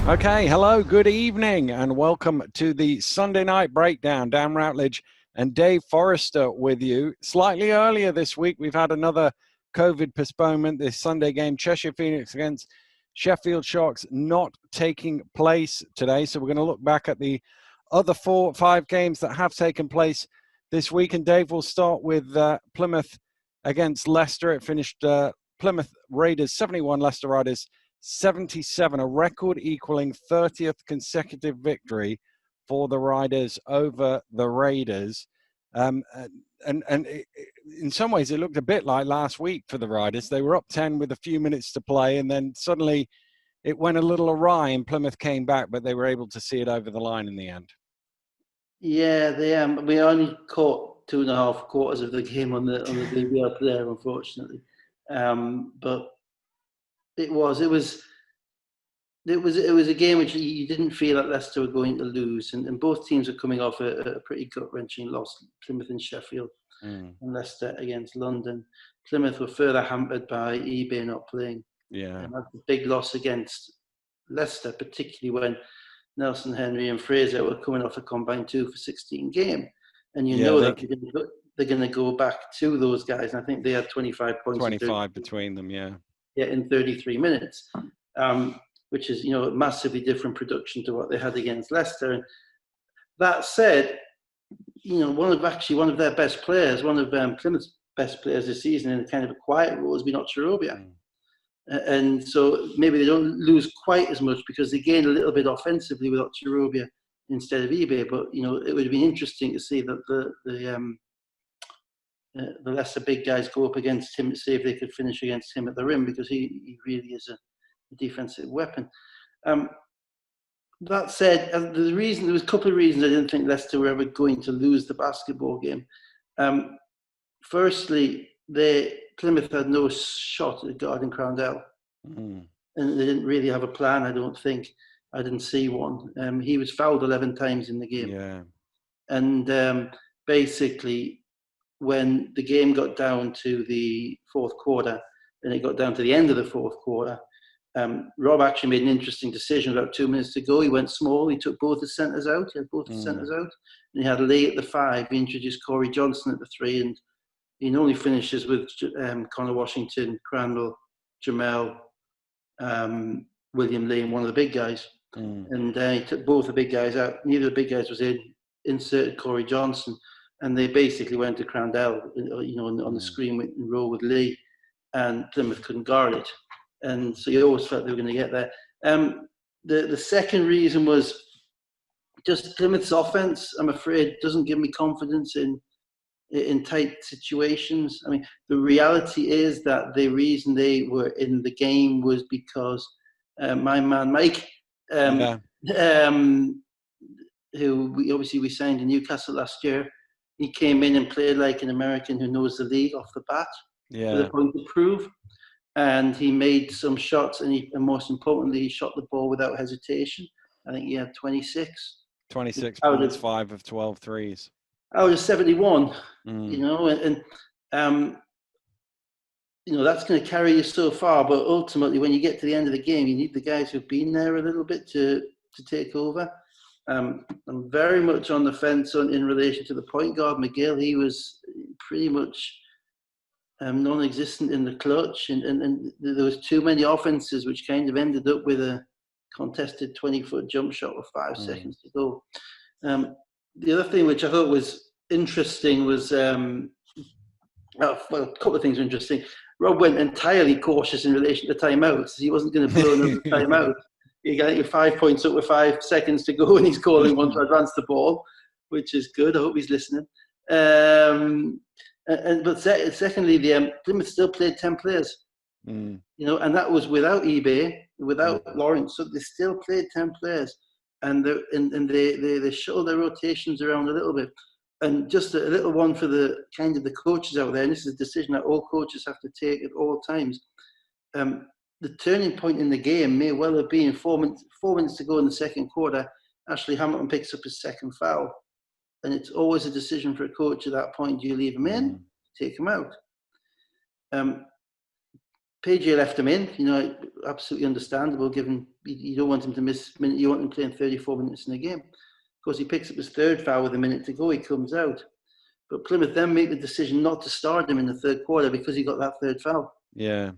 Okay, hello, good evening, and welcome to the Sunday night breakdown. Dan Routledge and Dave Forrester with you. Slightly earlier this week, we've had another COVID postponement. This Sunday game, Cheshire Phoenix against Sheffield Sharks, not taking place today. So we're going to look back at the other 4-5 games that have taken place this week. And Dave will start with Plymouth against Leicester. It finished Plymouth Raiders 71, Leicester Riders 77, a record equaling 30th consecutive victory for the Riders over the Raiders. And in some ways, it looked a bit like last week for the Riders. They were up 10 with a few minutes to play, and then suddenly it went a little awry, and Plymouth came back, but they were able to see it over the line in the end. Yeah, we only caught 2.5 quarters of the game on the DVR player, unfortunately. But it was a game which you didn't feel that Leicester were going to lose, and both teams are coming off a pretty gut-wrenching loss. Plymouth and Sheffield, and Leicester against London. Plymouth were further hampered by eBay not playing. Yeah, and that's a big loss against Leicester, particularly when Nelson, Henry, and Fraser were coming off a combined 2 for 16 game, and they're going to go back to those guys. And I think they had 25 points. 25 between them, yeah. Yeah, in 33 minutes, which is massively different production to what they had against Leicester. And that said, one of their best players, one of Plymouth's best players this season, in kind of a quiet role, has been Ochirobia. And so maybe they don't lose quite as much because they gain a little bit offensively with Ochirobia instead of eBay. But it would have been interesting to see that the Leicester big guys go up against him to see if they could finish against him at the rim, because he really is a defensive weapon. That said, there was a couple of reasons I didn't think Leicester were ever going to lose the basketball game. Firstly, Plymouth had no shot at guarding Crandell, and they didn't really have a plan. I don't think. I didn't see one. He was fouled 11 times in the game, and basically, when the game got down to the fourth quarter, and it got down to the end of the fourth quarter, Rob actually made an interesting decision about 2 minutes to go. He went small. He took both the centres out. He had both the centres out. And he had Lee at the 5. He introduced Corey Johnson at the 3. And he normally finishes with Connor Washington, Crandall, Jamel, William Lee, and one of the big guys. And he took both the big guys out. Neither of the big guys was in. Inserted Corey Johnson. And they basically went to Crandell, on the screen in row with Lee, and Plymouth couldn't guard it. And so you always felt they were going to get there. The second reason was just Plymouth's offense, I'm afraid, doesn't give me confidence in tight situations. I mean, the reality is that the reason they were in the game was because my man Mike, who we signed in Newcastle last year, he came in and played like an American who knows the league off the bat, with a point to prove. And he made some shots, and most importantly, he shot the ball without hesitation. I think he had 26 points, 5 of 12 threes. Out of 71, and that's going to carry you so far. But ultimately, when you get to the end of the game, you need the guys who've been there a little bit to take over. I'm very much on the fence in relation to the point guard, McGill. He was pretty much non-existent in the clutch, and there was too many offenses which kind of ended up with a contested 20-foot jump shot with 5 seconds to go. The other thing which I thought was interesting was, a couple of things were interesting. Rob went entirely cautious in relation to timeouts. He wasn't going to blow another timeout. He got 5 points up with 5 seconds to go, and he's calling one to advance the ball, which is good. I hope he's listening. But secondly, Plymouth still played 10 players, and that was without eBay, without Lawrence. So they still played 10 players, and they shuttled their rotations around a little bit. And just a little one for the coaches out there, and this is a decision that all coaches have to take at all times. The turning point in the game may well have been 4 minutes to go in the second quarter. Ashley Hamilton picks up his second foul. And it's always a decision for a coach at that point. Do you leave him in? Take him out. PJ left him in, absolutely understandable given you don't want him to miss a minute, you want him playing 34 minutes in a game. Of course, he picks up his third foul with a minute to go, he comes out. But Plymouth then make the decision not to start him in the third quarter because he got that third foul. Yeah.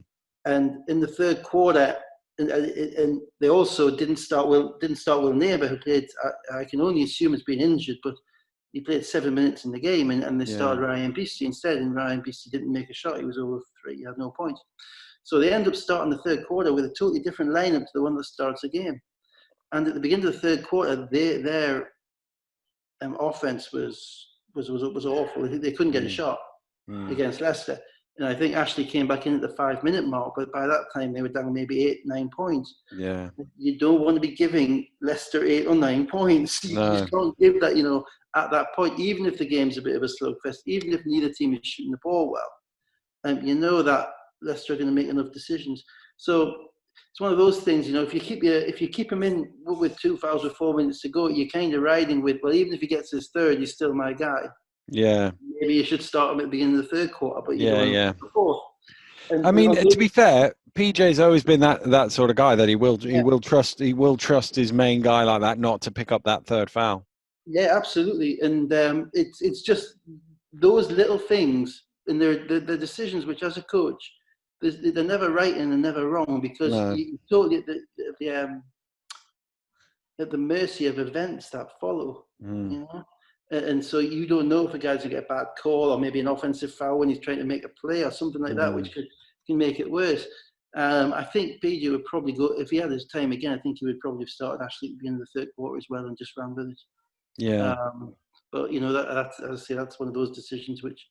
And in the third quarter, and they also didn't start Will Neighbour, who played, I can only assume has been injured, but he played 7 minutes in the game, and they started Ryan Beastie instead, and Ryan Beastie didn't make a shot. He was over 3, he had no points. So they end up starting the third quarter with a totally different lineup to the one that starts the game. And at the beginning of the third quarter, their offense was awful. They couldn't get a shot against Leicester. And I think Ashley came back in at the 5-minute mark, but by that time they were down maybe 8-9 points. Yeah. You don't want to be giving Leicester 8 or 9 points. You just can't give that, at that point, even if the game's a bit of a slugfest, even if neither team is shooting the ball well. You know that Leicester are going to make enough decisions. So it's one of those things, if you keep him in with 2 fouls with 4 minutes to go, you're kind of riding with, well, even if he gets his third, he's still my guy. Yeah. Maybe you should start him at the beginning of the third quarter, but you don't the fourth. And, I mean, to be fair, PJ's always been that sort of guy that he will trust his main guy like that not to pick up that third foul. Yeah, absolutely. And it's just those little things and the decisions which, as a coach, they're never right and they're never wrong because you're totally at the mercy of events that follow. And so you don't know if a guy's going to get a bad call or maybe an offensive foul when he's trying to make a play or something like that, which can make it worse. I think PJ would probably go, if he had his time again, I think he would probably have started Ashley at the beginning of the third quarter as well and just ran with it. Yeah. But, that's, as I say, that's one of those decisions which,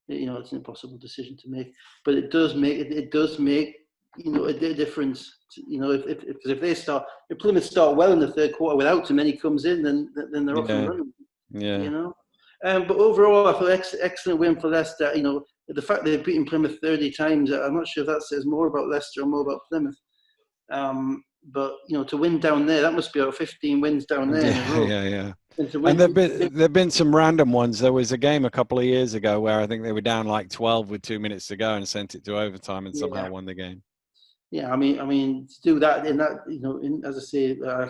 it's an impossible decision to make. But it does make a difference. If Plymouth start well in the third quarter without him, and he comes in, then they're off and running. Yeah. But overall, I thought excellent win for Leicester. The fact they've beaten Plymouth 30 times, I'm not sure if that says more about Leicester or more about Plymouth. But to win down there, that must be about 15 wins down there in a row. Yeah. And there've been some random ones. There was a game a couple of years ago where I think they were down like 12 with 2 minutes to go and sent it to overtime and somehow won the game. Yeah, I mean, to do that in that, as I say, I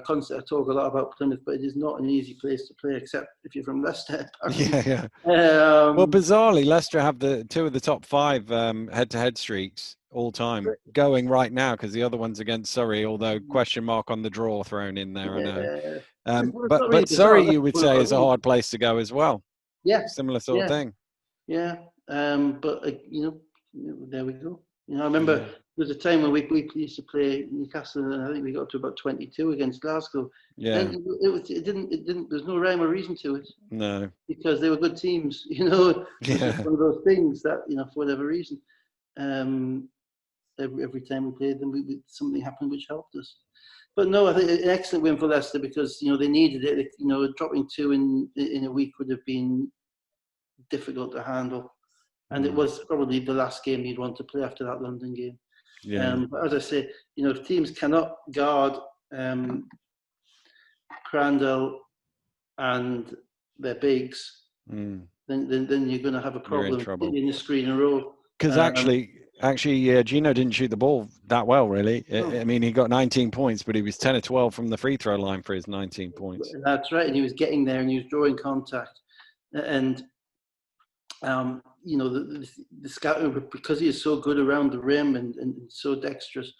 talk a lot about Plymouth, but it is not an easy place to play, except if you're from Leicester. Yeah. Well, bizarrely, Leicester have two of the top 5 head-to-head streaks all time going right now because the other one's against Surrey, although question mark on the draw thrown in there. I know. But Surrey, you would say, is a hard place to go as well. Yeah. Similar sort of thing. Yeah. But there we go. I remember there was a time when we used to play Newcastle, and I think we got to about 22 against Glasgow. Yeah. And it didn't. There's no rhyme or reason to it. No. Because they were good teams. It's just one of those things that for whatever reason, every time we played them, something happened which helped us. But no, I think an excellent win for Leicester because they needed it. Dropping 2 in a week would have been difficult to handle. And it was probably the last game you'd want to play after that London game. Yeah. But as I say, if teams cannot guard Crandall and their bigs, then you're going to have a problem in the screen and roll. Because actually, Gino didn't shoot the ball that well, really. I mean, he got 19 points, but he was 10 or 12 from the free throw line for his 19 points. That's right, and he was getting there and he was drawing contact. And the scouting, because he is so good around the rim and so dexterous,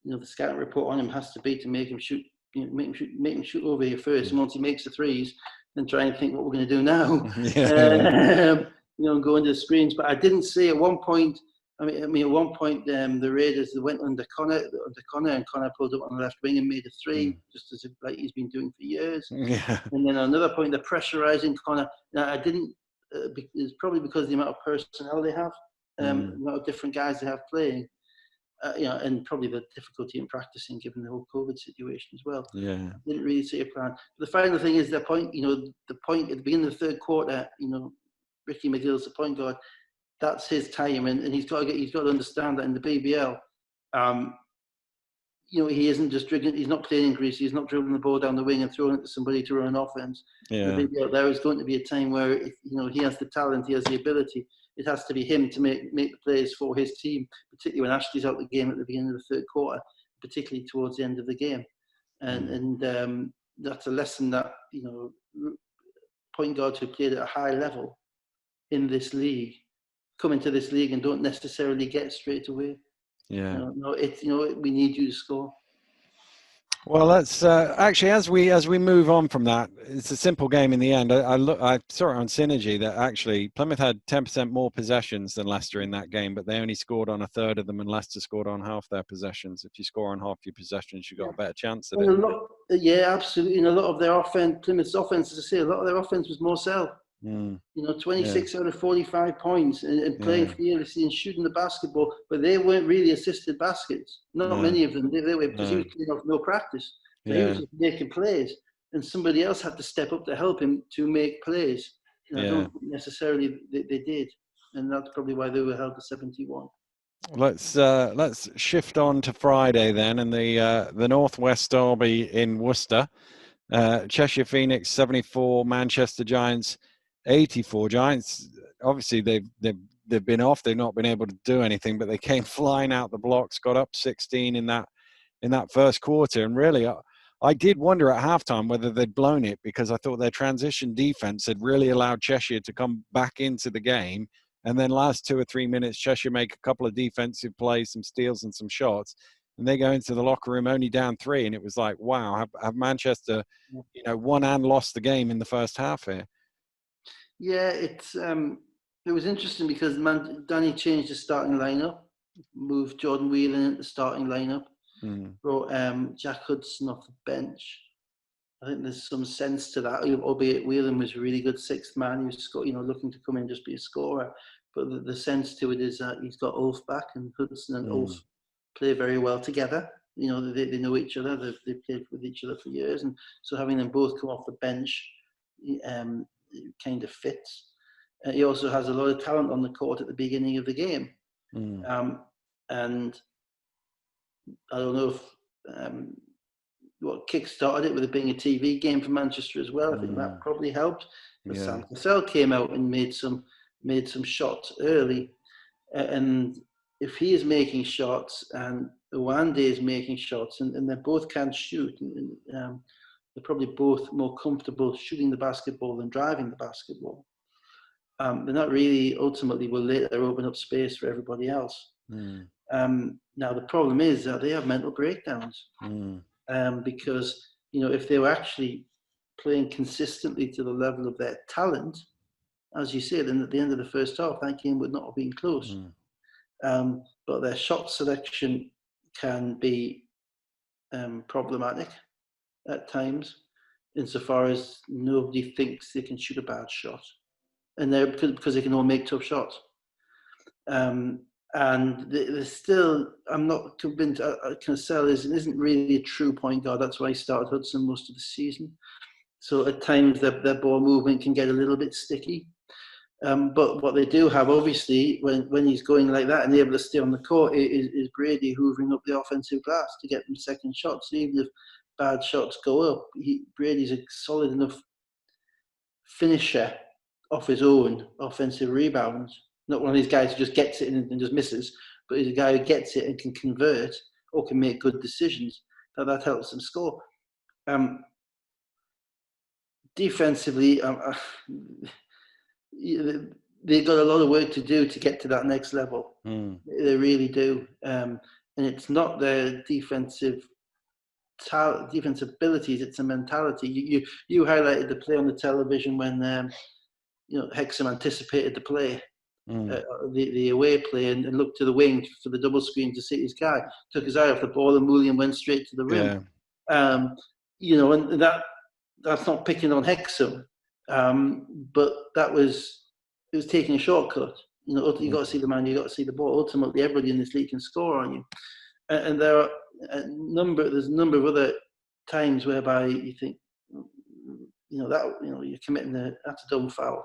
the scouting report on him has to be to make him shoot, make him shoot over here first. And once he makes the threes, then try and think what we're going to do now. And go into the screens. But I didn't see at one point. At one point, the Raiders went under Connor, and Connor pulled up on the left wing and made a 3, just as like he's been doing for years. Yeah. And then at another point, they're pressurizing Connor. Now, I didn't. It's probably because of the amount of personnel they have, the amount of different guys they have playing, and probably the difficulty in practicing given the whole COVID situation as well. Yeah, I didn't really see a plan. But the final thing is the point at the beginning of the third quarter. Ricky McGill's the point guard. That's his time, and he's got to understand that in the BBL. He isn't just dribbling. He's not playing in Greece. He's not dribbling the ball down the wing and throwing it to somebody to run an offense. Yeah. There is going to be a time where he has the talent, he has the ability. it has to be him to make the plays for his team, particularly when Ashley's out the game at the beginning of the third quarter, particularly towards the end of the game. And that's a lesson that, you know, point guards who played at a high level in this league come into this league and don't necessarily get straight away. Yeah. We need you to score. Well, let's actually, as we move on from that, it's a simple game in the end. I saw it on Synergy that actually Plymouth had 10% more possessions than Leicester in that game, but they only scored on a third of them, and Leicester scored on half their possessions. If you score on half your possessions, you've got a better chance at it. Yeah, absolutely. And a lot of their offense, Plymouth's offense, as I say, a lot of their offense was more sell. You know, 26 out of 45 points and playing fearlessly and shooting the basketball, but they weren't really assisted baskets. Not many of them. They were, because he was playing off no practice. So he was just making plays, and somebody else had to step up to help him to make plays. And I don't think necessarily they did, and that's probably why they were held to 71. Let's shift on to Friday then, and the Northwest Derby in Worcester. Cheshire Phoenix 74, Manchester Giants 84. Giants, obviously they've been off. They've not been able to do anything, but they came flying out the blocks, got up 16 in that first quarter, and really I did wonder at halftime whether they'd blown it, because I thought their transition defense had really allowed Cheshire to come back into the game. And then last 2 or 3 minutes, Cheshire make a couple of defensive plays, some steals and some shots, and they go into the locker room only down 3. And it was like, wow, have Manchester, you know, won and lost the game in the first half here? Yeah, it was interesting because Danny changed the starting lineup, moved Jordan Whelan into the starting lineup, brought Jack Hudson off the bench. I think there's some sense to that, albeit Whelan was a really good sixth man. He was, you know, looking to come in and just be a scorer. But the sense to it is that he's got Ulf back, and Hudson and Ulf play very well together. You know, they know each other. They've played with each other for years, and so having them both come off the bench kind of fits. He also has a lot of talent on the court at the beginning of the game, and I don't know if what kick-started it with it being a TV game for Manchester as well. I think that probably helped. But Sam Cassell came out and made some shots early, and if he is making shots and Uwande is making shots, and they both can shoot, and they're probably both more comfortable shooting the basketball than driving the basketball. They're not really, ultimately will later open up space for everybody else. Now the problem is that they have mental breakdowns. Because, you know, if they were actually playing consistently to the level of their talent, as you said, then at the end of the first half, that game would not have been close. But their shot selection can be problematic at times, insofar as nobody thinks they can shoot a bad shot, and they're because they can all make tough shots. And they're still, I'm not convinced. Cassell isn't really a true point guard. That's why he started Hudson most of the season. So at times their ball movement can get a little bit sticky. But what they do have, obviously, when he's going like that and able to stay on the court, is Brady hoovering up the offensive glass to get them second shots. So even if bad shots go up, Brady's a solid enough finisher off his own offensive rebounds. Not one of these guys who just gets it and just misses, but he's a guy who gets it and can convert or can make good decisions. That helps them score. Defensively, they've got a lot of work to do to get to that next level. They really do. And it's not their defensive abilities, it's a mentality. You highlighted the play on the television when Hexham anticipated the play. The away play and looked to the wing for the double screen to see his guy, took his eye off the ball, and William went straight to the rim. And that's not picking on Hexham, but it was taking a shortcut. You got to see the man, you got to see the ball. Ultimately, everybody in this league can score on you, and there's a number of other times whereby you think, you're committing that's a dumb foul.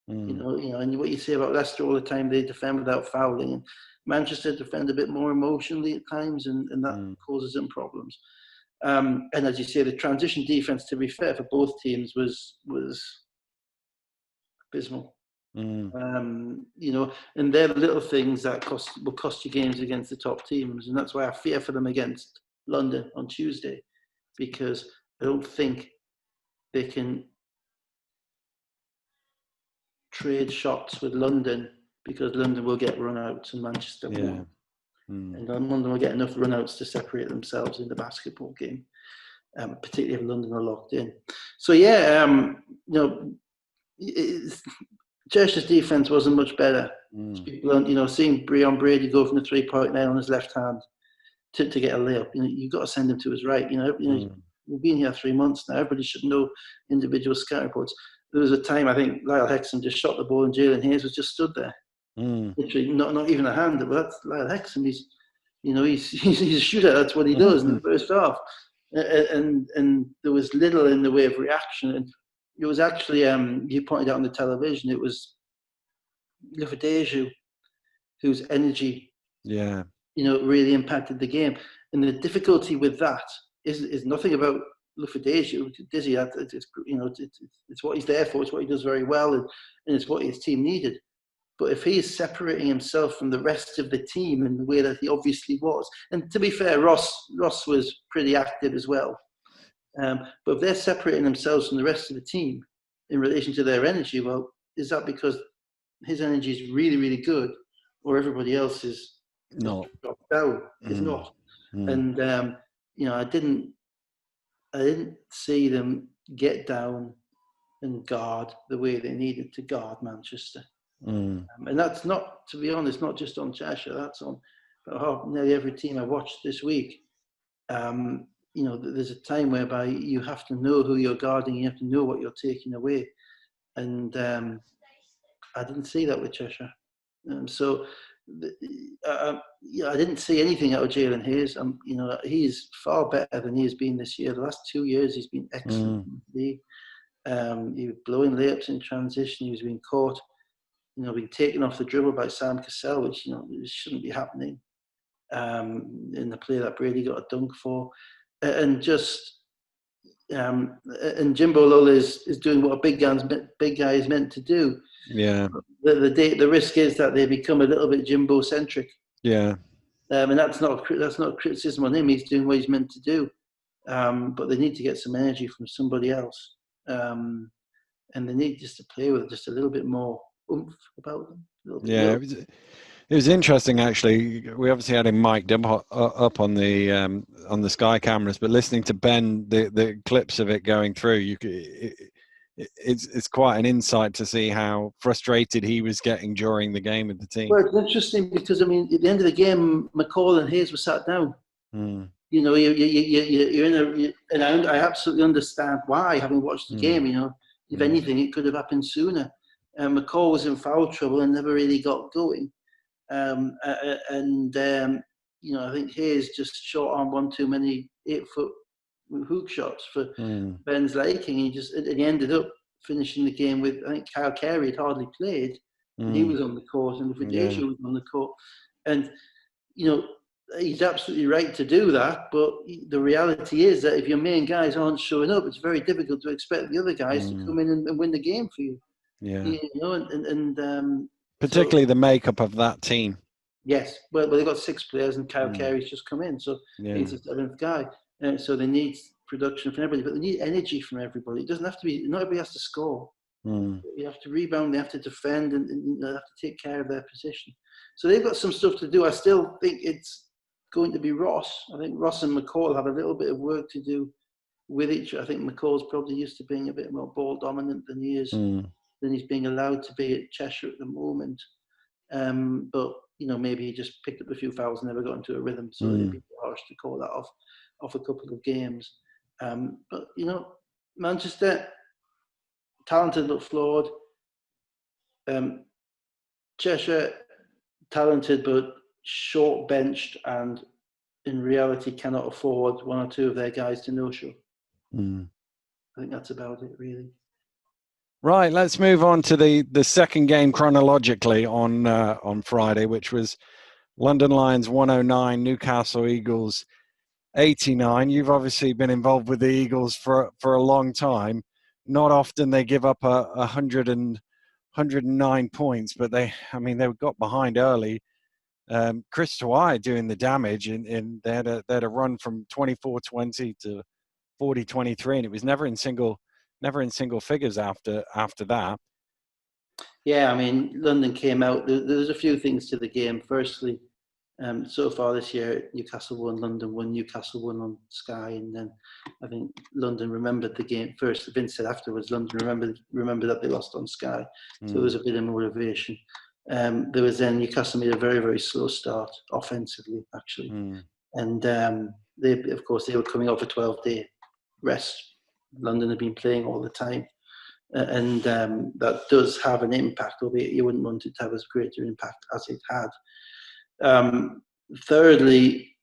And what you say about Leicester all the time, they defend without fouling, and Manchester defend a bit more emotionally at times, and that causes them problems. And as you say, the transition defense, to be fair, for both teams was abysmal. You know, and they're the little things that will cost you games against the top teams, and that's why I fear for them against London on Tuesday, because I don't think they can trade shots with London, because London will get run-outs and Manchester won't. And London will get enough run-outs to separate themselves in the basketball game, particularly if London are locked in. So yeah, you know, Cheshire's defense wasn't much better. People, you know, seeing Breon Brady go from the 3-point line on his left hand to get a layup, you know, you've got to send him to his right. You know, we've been here 3 months now. Everybody should know individual scout reports. There was a time I think Lyle Hexam just shot the ball and Jalen Hayes was just stood there. Literally, not even a hand. But that's Lyle Hexam. He's a shooter. That's what he does in the first half. And there was little in the way of reaction. And it was actually, you pointed out on the television, it was Lufadeju whose energy, you know, really impacted the game. And the difficulty with that is nothing about Lufadeju. Dizzy, it's, you know, it's what he's there for. It's what he does very well, and it's what his team needed. But if he is separating himself from the rest of the team in the way that he obviously was, and to be fair, Ross was pretty active as well. But if they're separating themselves from the rest of the team in relation to their energy, well, is that because his energy is really, really good, or everybody else is not dropped down? Is not. And you know, I didn't see them get down and guard the way they needed to guard Manchester. And that's not, to be honest, not just on Cheshire. That's on nearly every team I watched this week. You know, there's a time whereby you have to know who you're guarding. You have to know what you're taking away. And I didn't see that with Cheshire. So I didn't see anything out of Jalen Hayes. You know, he's far better than he's been this year. The last 2 years, he's been excellent in the league. He was blowing layups in transition. He was being caught, you know, being taken off the dribble by Sam Cassell, which, you know, shouldn't be happening. In the play that Brady got a dunk for. And just and Jimbo Lull is doing what a big guy is meant to do. Yeah. The risk is that they become a little bit Jimbo centric. Yeah. And that's not criticism on him. He's doing what he's meant to do. But they need to get some energy from somebody else. And they need just to play with just a little bit more oomph about them. Yeah. It was interesting, actually. We obviously had him mic'd up on the Sky cameras, but listening to Ben, the clips of it going through, it's quite an insight to see how frustrated he was getting during the game with the team. Well, it's interesting because, I mean, at the end of the game, McCall and Hayes were sat down. You know, you're in and I absolutely understand why, having watched the game. You know, if anything, it could have happened sooner. McCall was in foul trouble and never really got going. You know, I think Hayes just shot on one too many 8-foot hook shots for Ben's liking. He ended up finishing the game with, I think Kyle Carey had hardly played. He was on the court and Lufadeju was on the court. And, you know, he's absolutely right to do that. But the reality is that if your main guys aren't showing up, it's very difficult to expect the other guys to come in and win the game for you. Yeah. You know, particularly the makeup of that team. Yes, well, they've got 6 players, and Kyle Carey's just come in, so he's the 7th guy. So they need production from everybody, but they need energy from everybody. It doesn't have to be. Not everybody has to score. You have to rebound. They have to defend, and they have to take care of their position. So they've got some stuff to do. I still think it's going to be Ross. I think Ross and McCall have a little bit of work to do with each other. I think McCall's probably used to being a bit more ball dominant than he is. Than he's being allowed to be at Cheshire at the moment. But, you know, maybe he just picked up a few fouls and never got into a rhythm, so it'd be harsh to call that off a couple of games. But, you know, Manchester, talented but flawed. Cheshire, talented but short benched, and in reality cannot afford 1 or 2 of their guys to no-show. I think that's about it, really. Right, let's move on to the second game chronologically on Friday, which was London Lions 109, Newcastle Eagles 89. You've obviously been involved with the Eagles for a long time. Not often they give up a 100 109 points, but they got behind early. Chris Tawai doing the damage, and they had a run from 24-20 to 40-23, and it was never in single figures after that. Yeah, I mean, London came out. There's a few things to the game. Firstly, so far this year, Newcastle won, London won, Newcastle won on Sky, and then I think London remembered the game first. Vince said afterwards, London remembered that they lost on Sky, so there was a bit of motivation. There was then Newcastle made a very, very slow start offensively, actually, and they were coming off a 12-day rest. London had been playing all the time. And that does have an impact, albeit you wouldn't want it to have as greater impact as it had. Thirdly,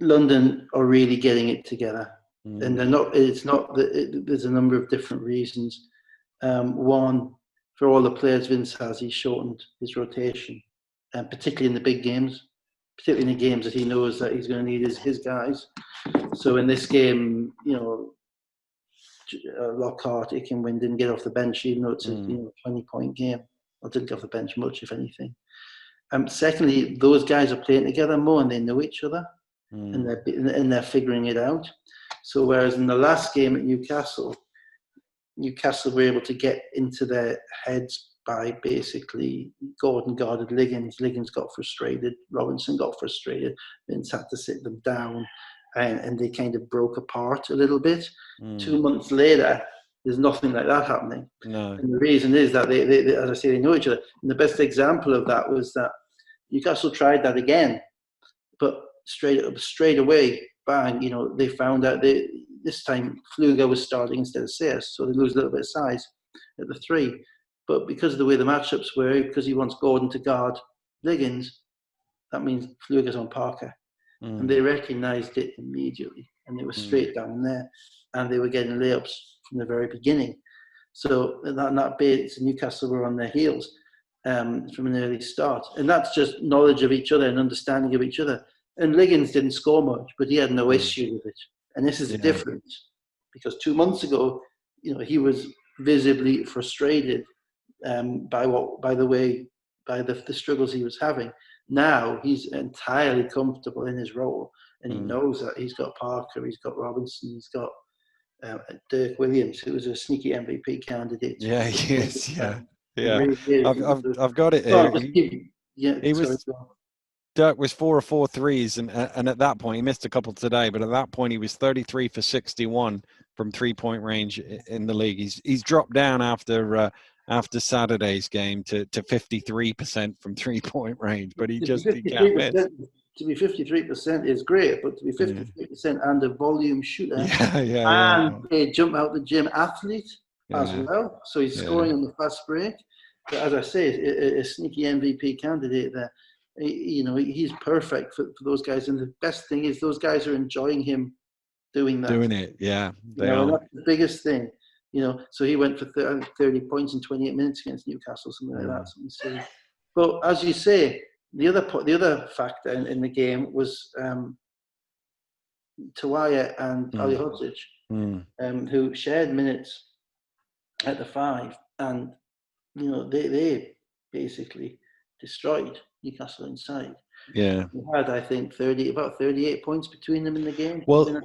London are really getting it together, and they're not. It's not that there's a number of different reasons. One, for all the players Vince has, he's shortened his rotation, and particularly in the big games, particularly in the games that he knows that he's going to need his guys. So in this game, Lockhart, Ikenwin didn't get off the bench, even though it's a 20-point game. Or didn't get off the bench much, if anything. Secondly, those guys are playing together more, and they know each other, and they're figuring it out. So whereas in the last game at Newcastle were able to get into their heads by basically Gordon guarded Liggins. Liggins got frustrated. Robinson got frustrated. Vince had to sit them down. And they kind of broke apart a little bit. 2 months later, there's nothing like that happening. No. And the reason is that they, as I say, they know each other. And the best example of that was that Newcastle tried that again, but straight away, bang! They found out this time Fluger was starting instead of Sayers, so they lose a little bit of size at the 3. But because of the way the matchups were, because he wants Gordon to guard Liggins, that means Fluger's on Parker. And they recognised it immediately, and they were straight down there, and they were getting layups from the very beginning. So that bit, Newcastle were on their heels from an early start, and that's just knowledge of each other and understanding of each other. And Liggins didn't score much, but he had no issue with it. And this is the difference, because 2 months ago, he was visibly frustrated by the struggles he was having. Now he's entirely comfortable in his role, and he knows that he's got Parker, he's got Robinson, he's got Dirk Williams, who was a sneaky MVP candidate. Yeah, he is. Yeah. Really is. I've got it here. Dirk was 4 of 4 threes, and at that point he missed a couple today, but at that point he was 33 for 61 from 3-point range in the league. He's dropped down after Saturday's game to 53% from 3-point range, but he can't miss. To be 53% is great, but to be 53% and a volume shooter and a jump out the gym athlete as well, so he's scoring on the fast break. But as I say, a sneaky MVP candidate there. He's perfect for those guys, and the best thing is those guys are enjoying him doing that. Doing it, yeah. And that's the biggest thing. So he went for 30 points in 28 minutes against Newcastle, something like that. Something silly. But as you say, the other factor in the game was Tawaya and Ali Hodzic, who shared minutes at the 5, and they basically destroyed Newcastle inside. Yeah, we had, I think, about 38 points between them in the game. Well,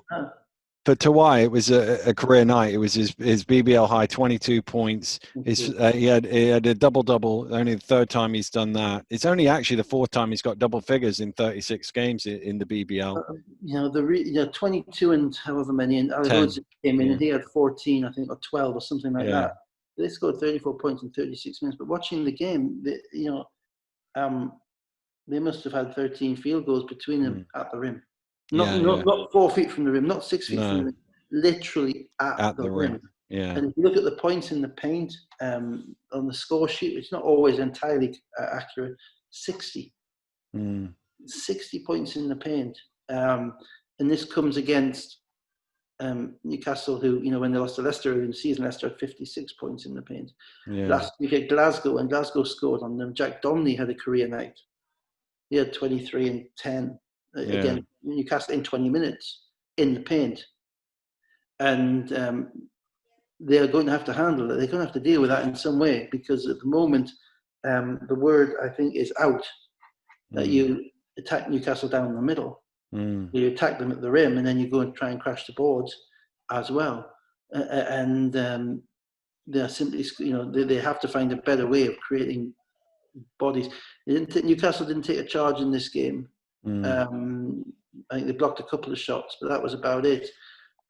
for Tawai, it was a career night. It was his BBL high, 22 points. He had a double-double, only the 3rd time he's done that. It's only actually the 4th time he's got double figures in 36 games in the BBL. 22 and however many, and Alex came in and he had 14, I think, or 12 or something like that. They scored 34 points in 36 minutes. But watching the game, they must have had 13 field goals between them at the rim. Not 4 feet from the rim, not 6 feet from the rim, literally at the rim. Yeah. And if you look at the points in the paint on the score sheet, it's not always entirely accurate. 60 points in the paint, and this comes against Newcastle, who when they lost to Leicester in the season, Leicester had 56 points in the paint. Last week at Glasgow, and Glasgow scored on them. Jack Donnelly had a career night. He had 23 and 10 again. Newcastle in 20 minutes in the paint, and they're going to have to handle it. They're going to have to deal with that in some way, because at the moment, the word, I think, is out that you attack Newcastle down the middle. You attack them at the rim, and then you go and try and crash the boards as well. And they're simply, they have to find a better way of creating bodies. Newcastle didn't take a charge in this game. I think they blocked a couple of shots, but that was about it.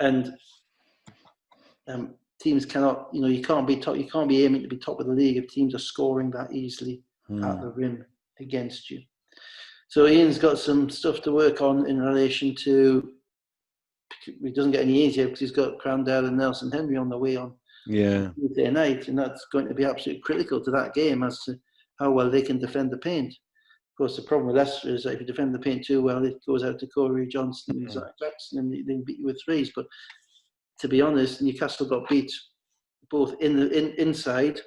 And teams cannot, you can't be top. You can't be aiming to be top of the league if teams are scoring that easily at the rim against you. So Ian's got some stuff to work on in relation to. It doesn't get any easier because he's got Crandell and Nelson Henry on the way on Tuesday night, and that's going to be absolutely critical to that game as to how well they can defend the paint. Of course, the problem with Leicester is that if you defend the paint too well, it goes out to Corey Johnson and Zach Jackson, and they beat you with threes. But to be honest, Newcastle got beat both inside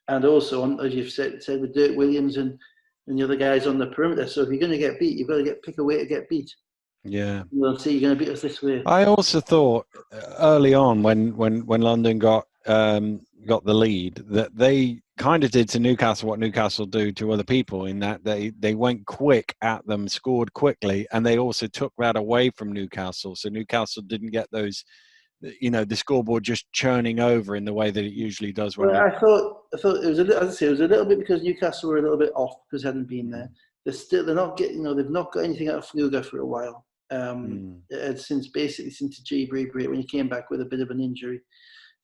and also on, as you've said with Dirk Williams and the other guys on the perimeter. So if you're going to get beat, you've got to pick a way to get beat. Yeah. You'll see you're going to beat us this way. I also thought early on when London got the lead that they kind of did to Newcastle what Newcastle do to other people, in that they went quick at them, scored quickly, and they also took that away from Newcastle. So Newcastle didn't get those, the scoreboard just churning over in the way that it usually does. When I thought it was a little, as I say, it was a little bit because Newcastle were a little bit off because they hadn't been there. They're not getting, they've not got anything out of Fluger for a while. Since the G break when he came back with a bit of an injury,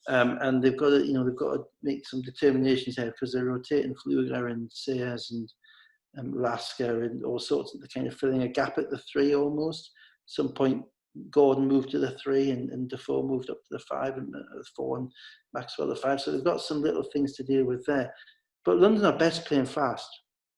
and they've got to make some determinations here because they're rotating Fluger and Sayers and Lasker and all sorts of, kind of filling a gap at the three almost. At some point, Gordon moved to the three and Defoe moved up to the five and the four and Maxwell the five. So they've got some little things to deal with there. But London are best playing fast.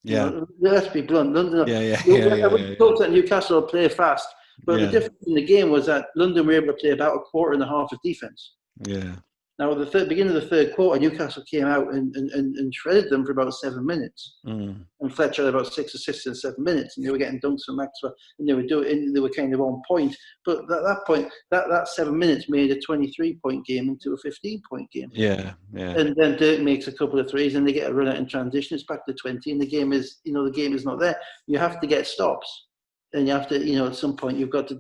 Let's be blunt. London. I wouldn't talk that Newcastle will play fast. But the difference in the game was that London were able to play about a quarter and a half of defence. Yeah. Now, at the beginning of the third quarter, Newcastle came out and shredded them for about 7 minutes. And Fletcher had about 6 assists in 7 minutes, and they were getting dunks from Maxwell, and they were kind of on point. But at that point, that 7 minutes made a 23-point game into a 15-point game. Yeah. And then Dirk makes a couple of threes, and they get a run out in transition. It's back to 20, and the game is not there. You have to get stops. And you have to, at some point, you've got to,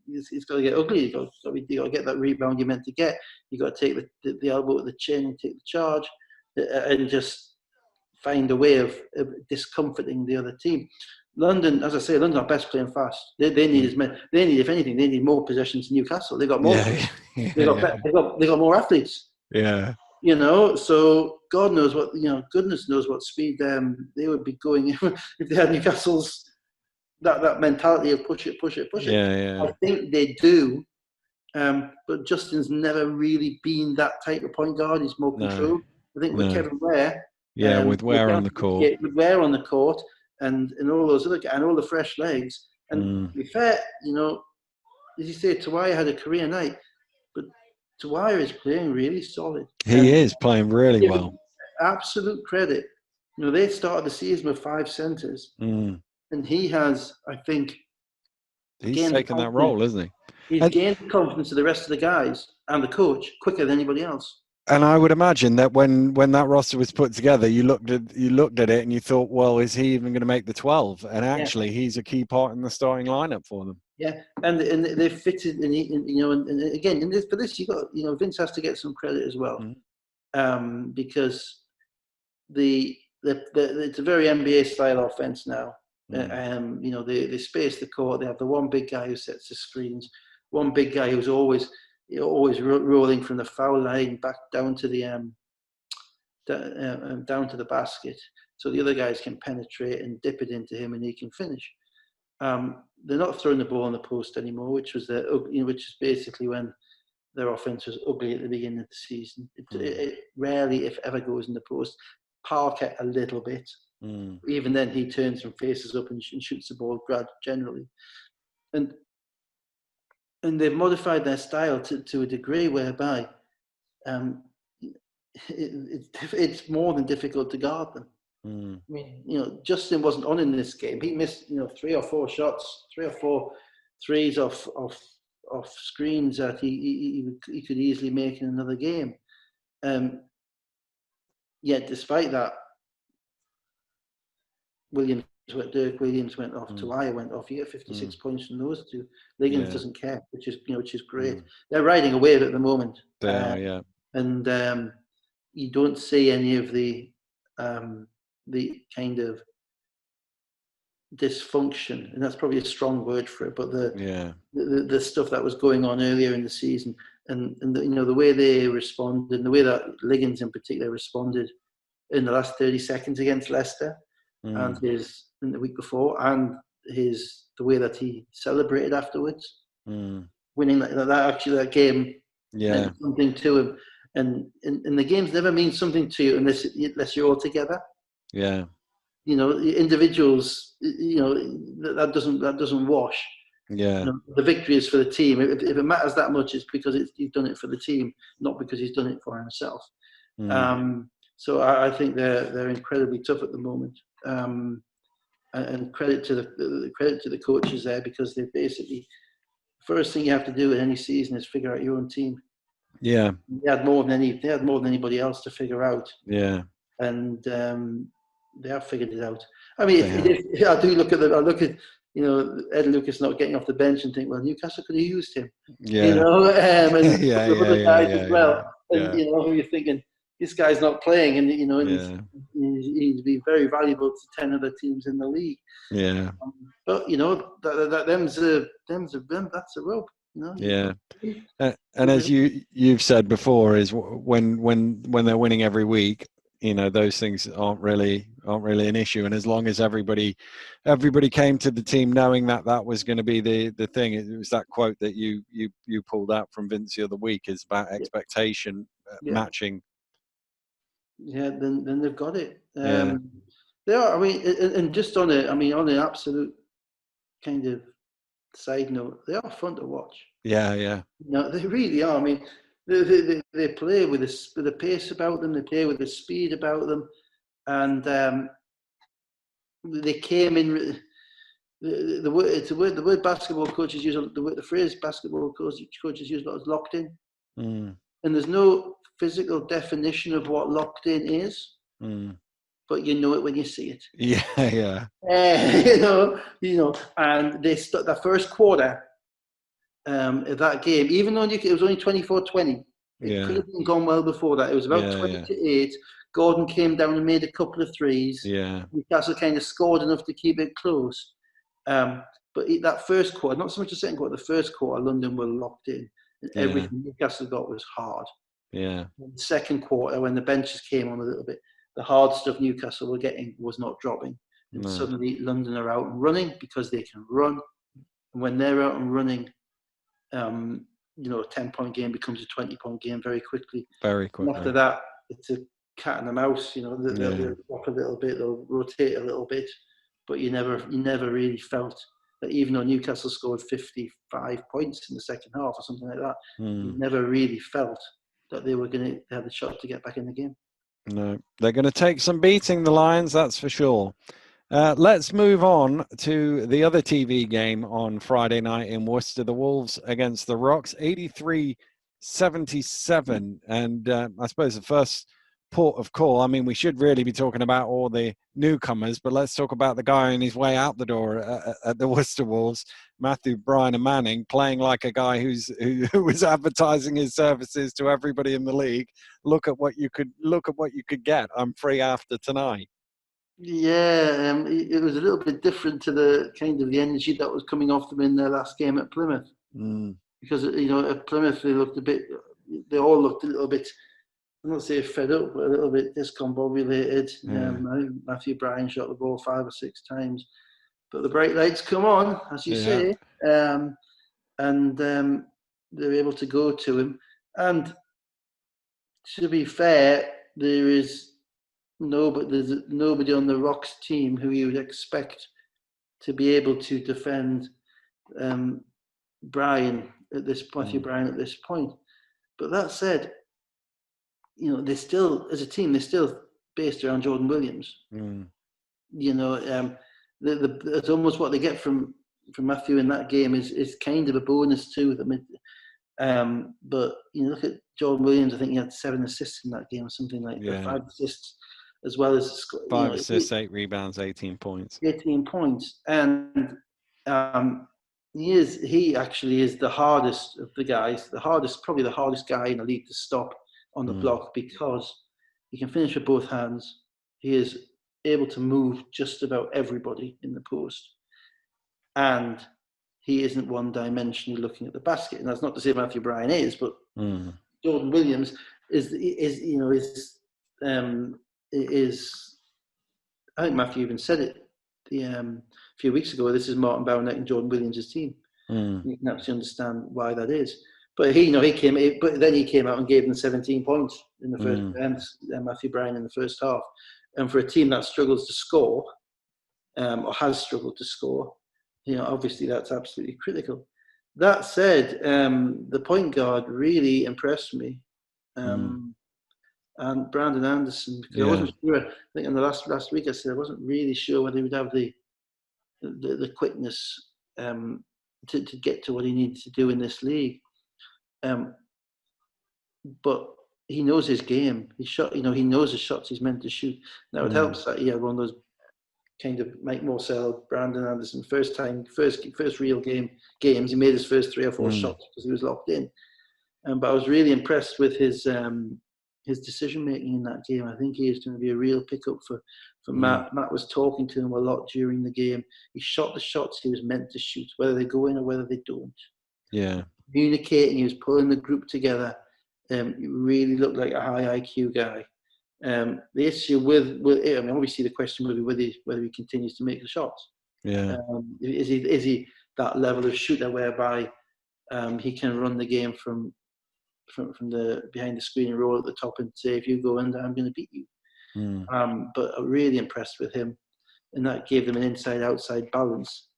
it's got to get ugly. You've got to get that rebound you're meant to get. You've got to take the elbow at the chin and take the charge and just find a way of discomforting the other team. London, as I say, London are best playing fast. They need if anything, they need more possessions than Newcastle. They've got more. They've got more athletes. Yeah. So God knows what, goodness knows what speed they would be going if they had Newcastle's that mentality of push it. Yeah. I think they do, but Justin's never really been that type of point guard. He's more controlled. I think with Kevin Ware, with Ware on the court, and all those other guys, and all the fresh legs. And to be fair, as you say, Tawaya had a career night, but Tawaya is playing really solid. He is playing really well. Absolute credit. They started the season with 5 centers. And he has, I think, he's taken that role, isn't he? He's gained the confidence of the rest of the guys and the coach quicker than anybody else. And I would imagine that when that roster was put together, you looked at it and you thought, well, is he even going to make the 12? And actually, he's a key part in the starting lineup for them. Yeah, and they fitted, and again, for this, you got, Vince has to get some credit as well, because it's a very NBA style offense now. They space the court. They have the one big guy who sets the screens, one big guy who's always rolling from the foul line back down to the basket, so the other guys can penetrate and dip it into him, and he can finish. They're not throwing the ball on the post anymore, which is basically when their offense was ugly at the beginning of the season. It rarely, if ever, goes in the post. Parker a little bit. Even then, he turns and faces up and shoots the ball generally, and they've modified their style to a degree whereby it's more than difficult to guard them. I mean, Justin wasn't on in this game. He missed 3 or 4 shots, 3 or 4 threes off screens that he could easily make in another game. Yet despite that, Dirk Williams went off, Talaya went off. You get 56 points from those two. Liggins doesn't care, which is great. They're riding a wave at the moment. They are, yeah. And you don't see any of the kind of dysfunction, and that's probably a strong word for it, but the stuff that was going on earlier in the season, and the way they responded, and the way that Liggins in particular responded in the last 30 seconds against Leicester, and in the week before, and the way that he celebrated afterwards, winning that game meant something to him, and the games never mean something to you unless you're all together. Yeah. Individuals, that doesn't wash. Yeah. The victory is for the team. If it matters that much, it's because he's done it for the team, not because he's done it for himself. So I think they're incredibly tough at the moment, and credit to the coaches there, because they basically, first thing you have to do in any season is figure out your own team. Yeah, they had more than anybody else to figure out. Yeah, and they have figured it out. I mean, if I look at Ed Lucas not getting off the bench and think, well, Newcastle could have used him. Yeah. And Yeah, other guys as well. yeah. And you're thinking, this guy's not playing, and he'd be very valuable to 10 other teams in the league. Yeah. But that's a rope. Yeah. And as you've said before, is when they're winning every week, those things aren't really an issue. And as long as everybody came to the team knowing that was going to be the thing, it was that quote that you pulled out from Vince the other week, is about expectation matching. Yeah, then they've got it. They are. I mean, and just on an absolute kind of side note, they are fun to watch. Yeah. They really are. I mean, they play with a pace about them. They play with a speed about them, and they came in. The word basketball coaches use, the phrase basketball coaches use a lot, is locked in. And there's no physical definition of what locked in is, but you know it when you see it. Yeah. And they the first quarter of that game, even though it was only 24-20, it could have gone well before that. It was about 20-8. Gordon came down and made a couple of threes. Newcastle kind of scored enough to keep it close. But that first quarter, not so much the second quarter, the first quarter, London were locked in. And everything Newcastle got was hard. Yeah. In the second quarter, when the benches came on a little bit, the hard stuff Newcastle were getting was not dropping. And suddenly London are out and running because they can run. And when they're out and running, a 10-point game becomes a 20-point game very quickly. Very quickly. And after that, it's a cat and a mouse. They'll drop a little bit, they'll rotate a little bit, but you never really felt that, even though Newcastle scored 55 points in the second half or something like that, you never really felt that they were going to have the shot to get back in the game. No, they're going to take some beating, the Lions, that's for sure. Let's move on to the other TV game on Friday night in Worcester, the Wolves against the Rocks, 83-77. And I suppose the first port of call, I mean, we should really be talking about all the newcomers, but let's talk about the guy on his way out the door at the Worcester Wolves, Matthew Bryan Manning, playing like a guy who was advertising his services to everybody in the league. Look at what you could get. I'm free after tonight. Yeah, it was a little bit different to the kind of the energy that was coming off them in their last game at Plymouth. Because at Plymouth they all looked a little bit, I'm not saying fed up, but a little bit discombobulated. Matthew Bryan shot the ball 5 or 6 times, but the bright lights come on, as you say, and they're able to go to him. And to be fair, there's nobody on the Rocks team who you would expect to be able to defend Matthew Bryan at this point. But that said, they still, as a team, they're still based around Jordan Williams. It's almost what they get from Matthew in that game is kind of a bonus to them. But look at Jordan Williams, I think he had 7 assists in that game or something like that. 5 assists, as well as 5 assists, 8 rebounds, 18 points. 18 points, and he actually is the hardest of the guys. Probably the hardest guy in the league to stop on the block, because he can finish with both hands. He is able to move just about everybody in the post, and he isn't one-dimensionally looking at the basket. And that's not to say Matthew Bryan is, but Jordan Williams is. I think Matthew even said it a few weeks ago. This is Martin Bowerneck and Jordan Williams' team. You can actually understand why that is. But then he came out and gave them 17 points in the first. Matthew Bryan in the first half, and for a team that struggles to score, or has struggled to score, obviously that's absolutely critical. That said, the point guard really impressed me, and Brandon Anderson, because I wasn't sure. I think in the last week I said I wasn't really sure whether he would have the quickness to get to what he needed to do in this league. But he knows his game. He knows the shots he's meant to shoot. Now it helps that he had one of those kind of Mike Morsell, Brandon Anderson first real games. He made his first 3 or 4 shots because he was locked in. But I was really impressed with his decision making in that game. I think he is going to be a real pickup for Matt. Matt was talking to him a lot during the game. He shot the shots he was meant to shoot, whether they go in or whether they don't. Yeah. Communicating, he was pulling the group together. He really looked like a high IQ guy. The issue with obviously the question will be whether he continues to make the shots. Yeah. Is he that level of shooter whereby he can run the game from the behind the screen and roll at the top and say, if you go under, I'm going to beat you. But I'm really impressed with him, and that gave them an inside-outside balance,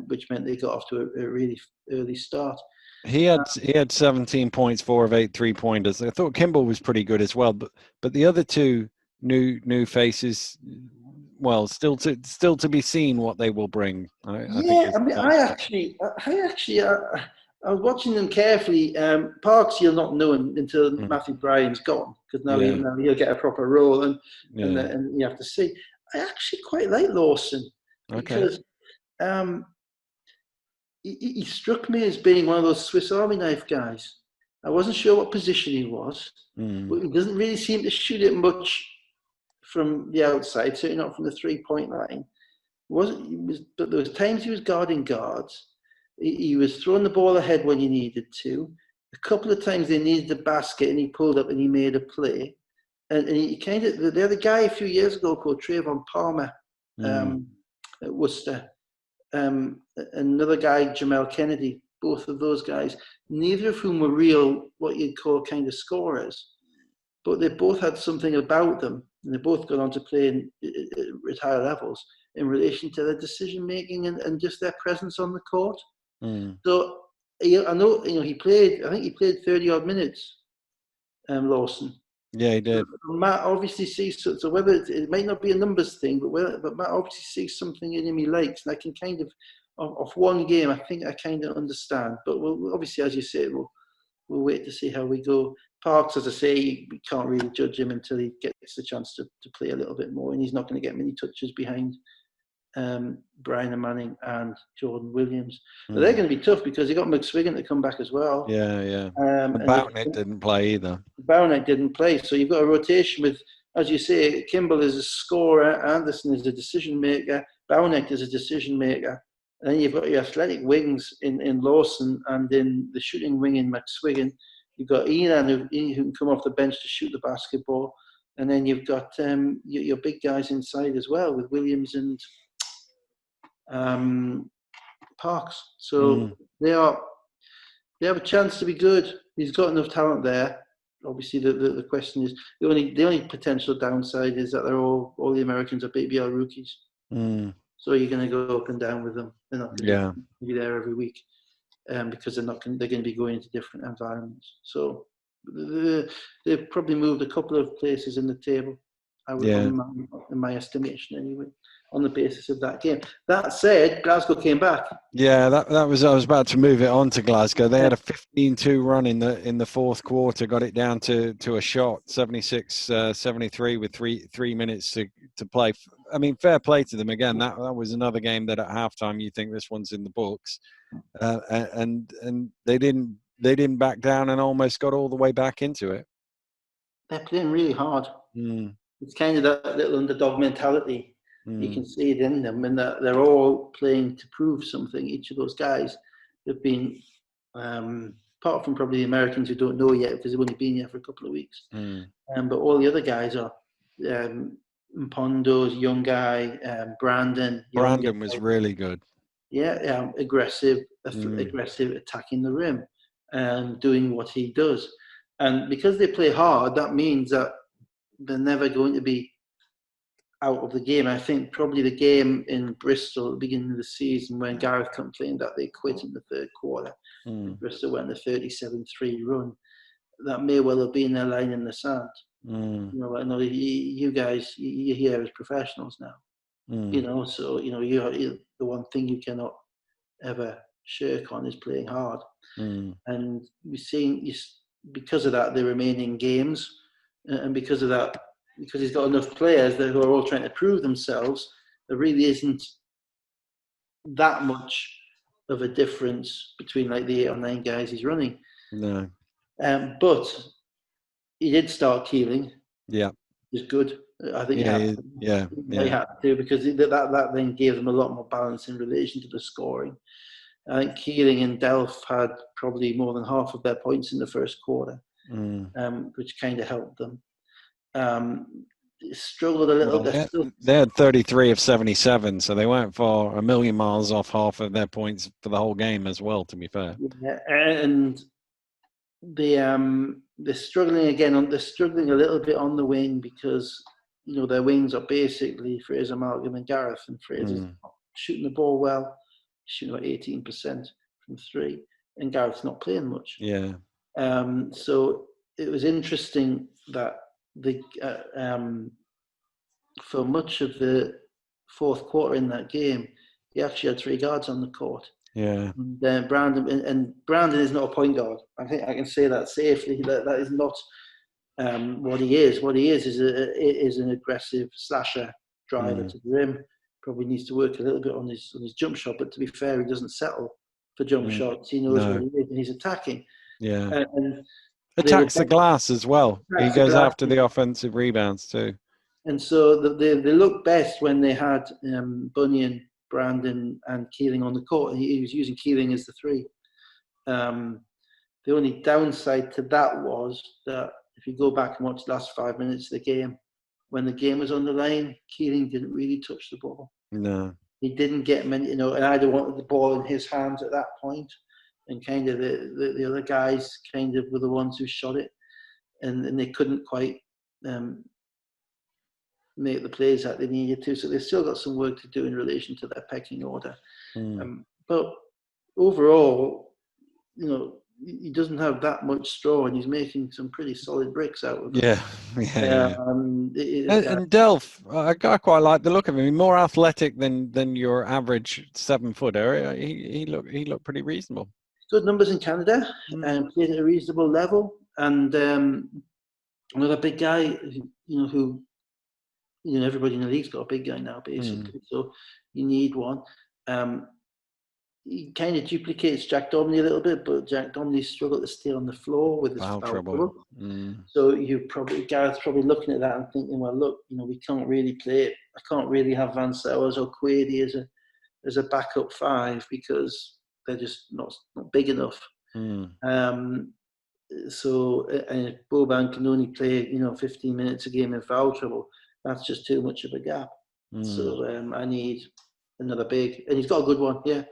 which meant they got off to a really early start. He had 17 points, 4 of 8 3-pointers. I thought Kimball was pretty good as well, but the other two new faces, well, still to be seen what they will bring. I was watching them carefully. Parks, you'll not know him until Matthew Bryan's gone, because now he'll get a proper role, and you have to see. I actually quite like Lawson because he struck me as being one of those Swiss Army knife guys. I wasn't sure what position he was, but he doesn't really seem to shoot it much from the outside, certainly not from the 3-point line. But there was times he was guarding guards. He was throwing the ball ahead when he needed to. A couple of times they needed a basket, and he pulled up and he made a play. And he kind of, the other guy a few years ago called Trayvon Palmer at Worcester. Another guy, Jamel Kennedy, both of those guys, neither of whom were real, what you'd call kind of scorers, but they both had something about them, and they both got on to play at higher levels in relation to their decision making and just their presence on the court. So I know he played. I think he played 30 odd minutes. Lawson. Yeah, he did. Matt obviously sees, so whether it might not be a numbers thing, but Matt obviously sees something in him he likes, and I can kind of one game, I think I kind of understand. But we'll obviously, as you say, we'll wait to see how we go. Parks, as I say, we can't really judge him until he gets the chance to play a little bit more, and he's not going to get many touches behind Brian Manning and Jordan Williams. But they're going to be tough because they got McSwiggan to come back as well. Yeah. Bowerneck didn't play either. Bowerneck didn't play, so you've got a rotation with, as you say, Kimball is a scorer, Anderson is a decision maker, Bowerneck is a decision maker, and then you've got your athletic wings in Lawson and in the shooting wing in McSwiggan. You've got Ian who can come off the bench to shoot the basketball, and then you've got your big guys inside as well with Williams and Parks. So they have a chance to be good. He's got enough talent there. Obviously, the question is the only potential downside is that they're all the Americans are BBL rookies. So you're going to go up and down with them. They're not going to be there every week, because they're going to be going into different environments. So they've probably moved a couple of places in the table. In my estimation, anyway. on the basis of that game. That said, Glasgow came back. Yeah, that was, I was about to move it on to Glasgow. They had a 15-2 run in the fourth quarter, got it down to a shot, 76-73 with three minutes to play. I mean, fair play to them again. That was another game that at halftime you think this one's in the books, and they didn't back down and almost got all the way back into it. They're playing really hard. Mm. It's kind of that little underdog mentality. You can see it in them, and that they're all playing to prove something. Each of those guys have been, apart from probably the Americans who don't know yet because they've only been here for a couple of weeks. But all the other guys are Mpondo's young guy, Brandon. Brandon was really good. Yeah, aggressive, attacking the rim, doing what he does. And because they play hard, that means that they're never going to be out of the game. I think probably the game in Bristol at the beginning of the season when Gareth complained that they quit in the third quarter, Bristol went a 37-3 run. That may well have been their line in the sand. You know, I know you guys, you're here as professionals now. You know, so you know you the one thing you cannot ever shirk on is playing hard. And we're seeing because of that they remain in games, and because of that. Because he's got enough players who are all trying to prove themselves, there really isn't that much of a difference between like the 8 or 9 guys he's running. No. But he did start Keeling. Yeah. Which is good. I think he had to because that then gave them a lot more balance in relation to the scoring. I think Keeling and Delph had probably more than half of their points in the first quarter, which kind of helped them. Struggled a little bit. They had 33 of 77, so they weren't far a million miles off half of their points for the whole game as well, to be fair. Yeah, and they're struggling again. They're struggling a little bit on the wing because you know their wings are basically Fraser, Malcolm, and Gareth, and Fraser's shooting the ball well, shooting about 18% from 3, and Gareth's not playing much. Yeah. So it was interesting that for much of the fourth quarter in that game, he actually had 3 guards on the court. Yeah. And Brandon is not a point guard. I think I can say that safely. That is not what he is. What he is an aggressive slasher driver to the rim. Probably needs to work a little bit on his jump shot, but to be fair, he doesn't settle for jump shots. He knows what he is, and he's attacking. Yeah. And attacks the glass as well. He goes after the offensive rebounds too. And so they looked best when they had Bunyan, Brandon, and Keeling on the court. He was using Keeling as the 3. The only downside to that was that if you go back and watch the last 5 minutes of the game, when the game was on the line, Keeling didn't really touch the ball. No. He didn't get many, and either wanted the ball in his hands at that point, and kind of the other guys kind of were the ones who shot it, and they couldn't quite make the plays that they needed to. So they've still got some work to do in relation to their pecking order. But overall, he doesn't have that much straw, and he's making some pretty solid bricks out of it. Yeah. And Delph, I quite like the look of him. He's more athletic than your average 7-footer. He looked pretty reasonable. Good numbers in Canada, and played at a reasonable level. And another big guy, who everybody in the league's got a big guy now, basically. So you need one. He kind of duplicates Jack Donnelly a little bit, but Jack Donnelly struggled to stay on the floor with his foul trouble. So Gareth's probably looking at that and thinking, well, look, we can't really play it. I can't really have Van Sowers or Quady as a backup 5 because they're just not big enough. So Boban can only play 15 minutes a game in foul trouble. That's just too much of a gap. So I need another big, and he's got a good one. They're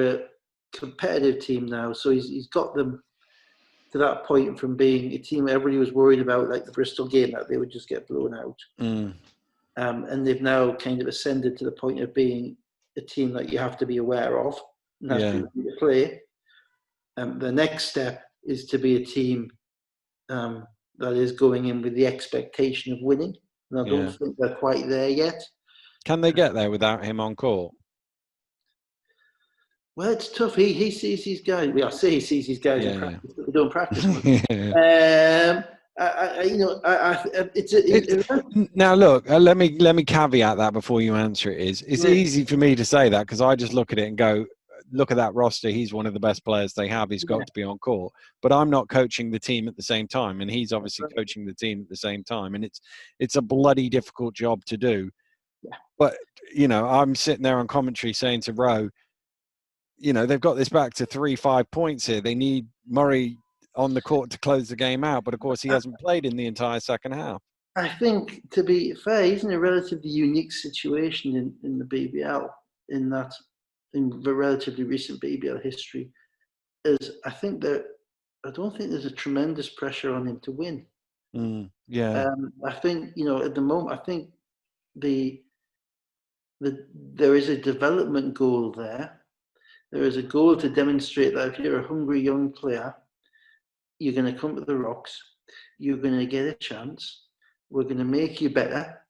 a competitive team now. So he's got them to that point from being a team everybody was worried about, like the Bristol game, that they would just get blown out. And they've now kind of ascended to the point of being a team that you have to be aware of and has to play. The next step is to be a team that that is going in with the expectation of winning, and I don't think they're quite there yet. Can they get there without him on court? Well, it's tough. He sees these guys. Well, I say he sees these guys in practice, but they don't practice much. Now look, let me caveat that before you answer it. It's easy for me to say that because I just look at it and go, look at that roster. He's one of the best players they have. He's got to be on court. But I'm not coaching the team at the same time, and he's obviously coaching the team at the same time, and it's a bloody difficult job to do. Yeah. But I'm sitting there on commentary saying to Rowe, they've got this back to 3-5 points here. They need Murray on the court to close the game out, but of course he hasn't played in the entire second half. I think, to be fair, he's in a relatively unique situation in the BBL, in that, in the relatively recent BBL history, is I don't think there's a tremendous pressure on him to win. I think, at the moment, I think there is a development goal there. There is a goal to demonstrate that if you're a hungry young player, you're going to come to the Rocks, you're going to get a chance, we're going to make you better,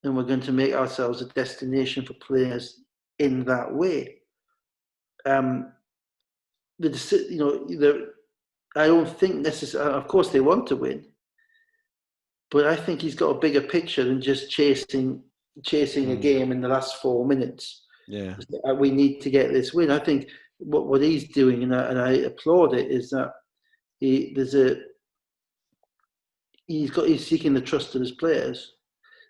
and we're going to make ourselves a destination for players in that way. I don't think necessarily, of course they want to win, but I think he's got a bigger picture than just chasing a game in the last 4 minutes. Yeah, we need to get this win. I think what he's doing, and I applaud it, is that he's seeking the trust of his players,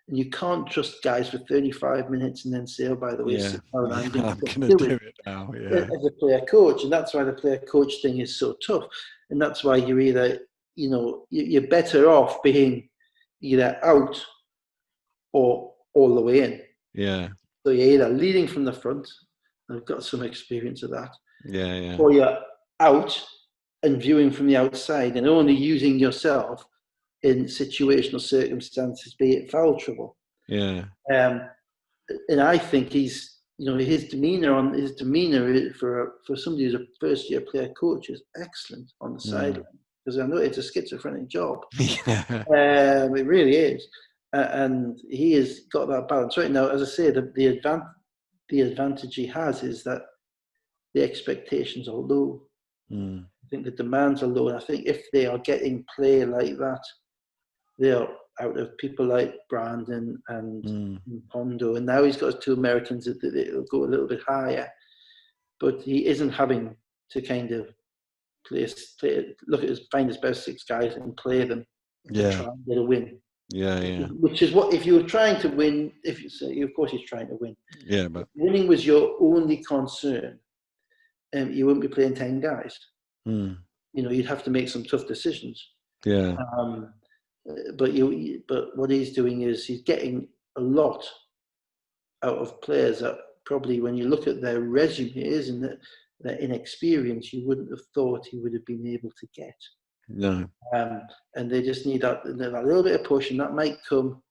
and you can't trust guys for 35 minutes and then say, "Oh, by the way, I'm going to do it now." As a player coach, and that's why the player coach thing is so tough, and that's why you're either you're better off being either out or all the way in. Yeah. So you're either leading from the front, I've got some experience of that, or you're out and viewing from the outside and only using yourself in situational circumstances, be it foul trouble. Yeah. And I think his demeanour for somebody who's a first year player coach is excellent on the sideline, because I know it's a schizophrenic job. It really is. And he has got that balance right now. As I say, the advantage he has is that the expectations are low. I think the demands are low, and I think if they are getting play like that, they're out of people like Brandon and Pondo, and now he's got 2 Americans that will go a little bit higher, but he isn't having to kind of find his best 6 guys and play them to try and get a win. Which is what, if you were trying to win, if you say, of course he's trying to win. Yeah, but winning was your only concern, you wouldn't be playing 10 guys. You'd have to make some tough decisions. Yeah. But what he's doing is he's getting a lot out of players that probably, when you look at their resumes and their inexperience, you wouldn't have thought he would have been able to get. No. And they just need that little bit of push, and that might come.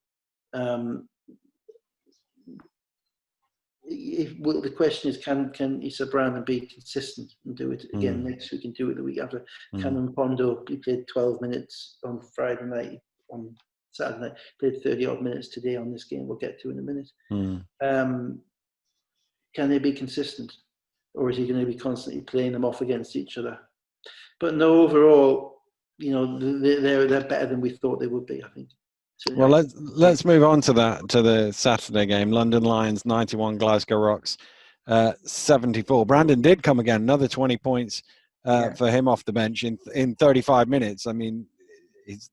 The question is, can Issa Brandon be consistent and do it again next week and do it the week after? Can Pondo, he played 12 minutes on Friday night, on Saturday night, played 30 odd minutes today on this game we'll get to in a minute. Can they be consistent, or is he going to be constantly playing them off against each other? But no, overall, they're better than we thought they would be, I think. So, well, let's move on to the Saturday game. London Lions 91, Glasgow Rocks 74. Brandon did come again, another 20 points for him off the bench in 35 minutes. I mean, he's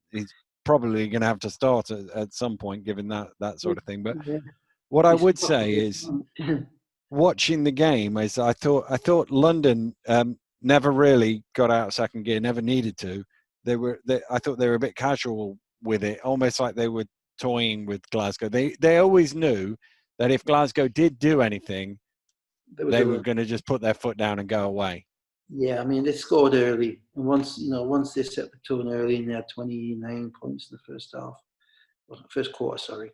probably going to have to start at some point, given that sort of thing. But what I would say is, watching the game, is I thought London never really got out of second gear, never needed to. I thought they were a bit casual with it, almost like they were toying with Glasgow. They always knew that if Glasgow did do anything, they were going to just put their foot down and go away. Yeah, I mean, they scored early, and once they set the tone early, and they had 29 points in the first quarter. Sorry,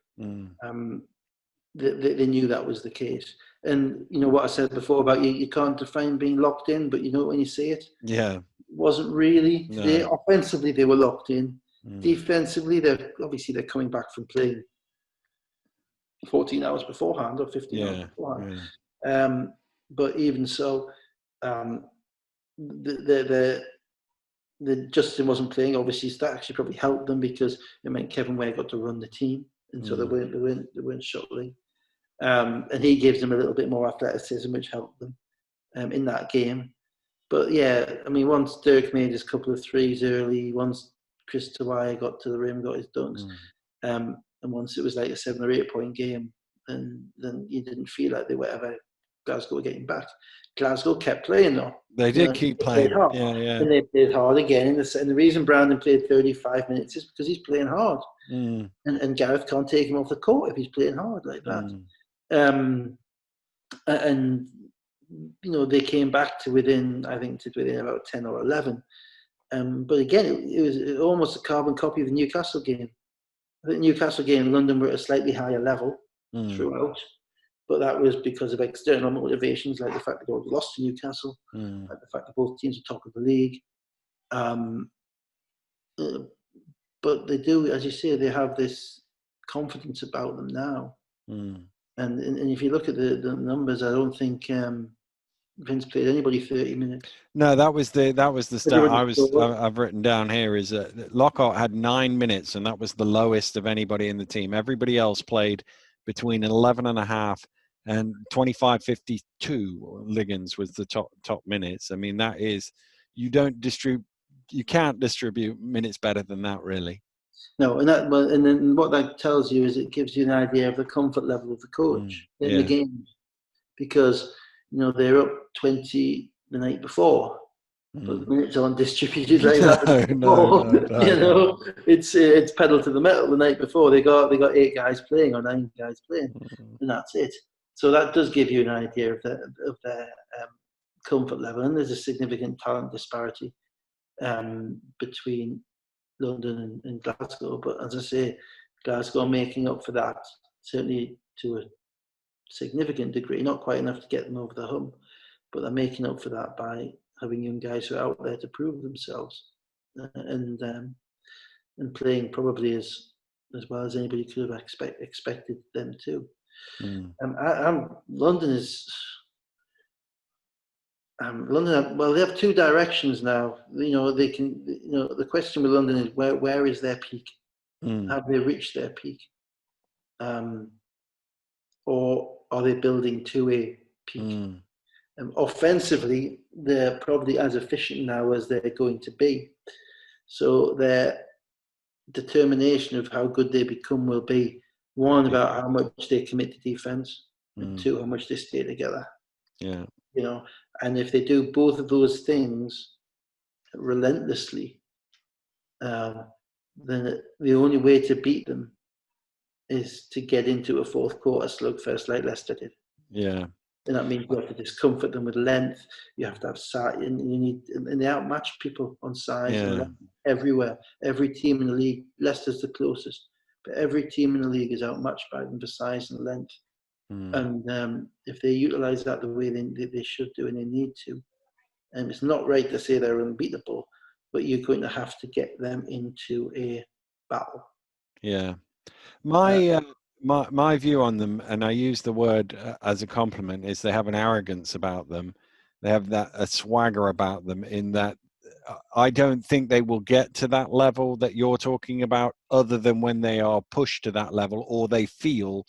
they knew that was the case. And what I said before about you can't define being locked in, but when you see it, yeah, it wasn't really. No. Offensively, they were locked in. Defensively, they're coming back from playing 14 hours beforehand or 15 hours beforehand. But even so, the Justin wasn't playing. Obviously, that actually probably helped them because it meant Kevin Ware got to run the team, and so they weren't shuttling. And he gives them a little bit more athleticism, which helped them in that game. But yeah, I mean, once Dirk made his couple of threes early, once Chris Tawai got to the rim, got his dunks, and once it was like a 7 or 8 point game, and then you didn't feel like they were ever Glasgow were getting back. Glasgow kept playing though. They did keep playing. And they played hard again. And the reason Brandon played 35 minutes is because he's playing hard. And Gareth can't take him off the court if he's playing hard like that. And they came back to within about 10 or 11. But again, it was almost a carbon copy of the Newcastle game. I think Newcastle game, London were at a slightly higher level throughout. But that was because of external motivations, like the fact they already lost to Newcastle, like the fact that both teams are top of the league. But they do, as you say, they have this confidence about them now. And if you look at the numbers, I don't think Vince played anybody 30 minutes. No, that was the stat I've written down here is that Lockhart had 9 minutes, and that was the lowest of anybody in the team. Everybody else played between 11 and a half and 25.52. Liggins was the top minutes. I mean, that is, you can't distribute minutes better than that, really. No, and then what that tells you is it gives you an idea of the comfort level of the coach in the game, because they're up 20 the night before, but the minutes aren't distributed like that. No. It's pedal to the metal the night before. They got 8 guys playing or 9 guys playing, and that's it. So that does give you an idea of their comfort level, and there's a significant talent disparity between London and Glasgow. But as I say, Glasgow are making up for that, certainly to a significant degree, not quite enough to get them over the hump, but they're making up for that by having young guys who are out there to prove themselves and playing probably as well as anybody could have expected them to. London is London. Well, they have 2 directions now. They can. The question with London is where is their peak? Have they reached their peak? Or are they building to a peak? Offensively, they're probably as efficient now as they're going to be. So their determination of how good they become will be, 1, about how much they commit to defense, and 2, how much they stay together. Yeah. And if they do both of those things relentlessly, then the only way to beat them is to get into a fourth quarter slugfest like Leicester did. Yeah. And that means you have to discomfort them with length. You have to have size, and they outmatch people on size and length everywhere. Every team in the league, Leicester's the closest, but every team in the league is outmatched by them for size and length. And if they utilize that the way they should do and they need to, and it's not right to say they're unbeatable, but you're going to have to get them into a battle. Yeah. My view on them, and I use the word as a compliment, is they have an arrogance about them. They have a swagger about them, in that I don't think they will get to that level that you're talking about, other than when they are pushed to that level or they feel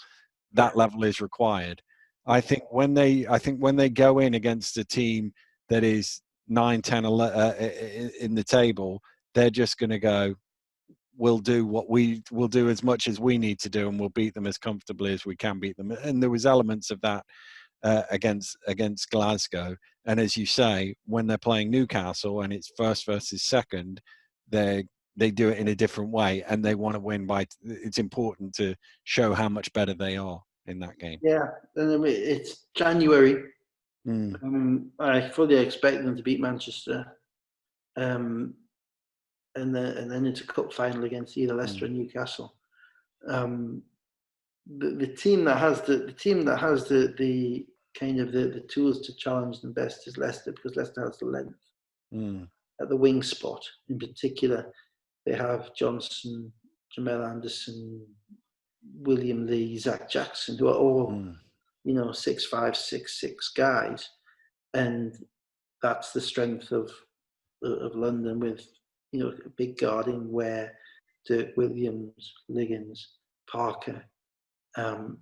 that level is required. I think when they go in against a team that is 9, 10, 11, in the table, they're just going to go, we'll do as much as we need to do, and we'll beat them as comfortably as we can beat them. And there was elements of that against Glasgow. And as you say, when they're playing Newcastle and it's first versus second, they do it in a different way, and they want to win it's important to show how much better they are in that game. Yeah, and it's January. I fully expect them to beat Manchester. And then it's a cup final against either Leicester or Newcastle. The team that has the kind of the tools to challenge them best is Leicester, because Leicester has the length at the wing spot in particular. they have Johnson, Jamel Anderson, William Lee, Zach Jackson, who are all, 6'5", 6'6" guys. And that's the strength of London with, a big guard in Ware, Dirk Williams, Liggins, Parker, and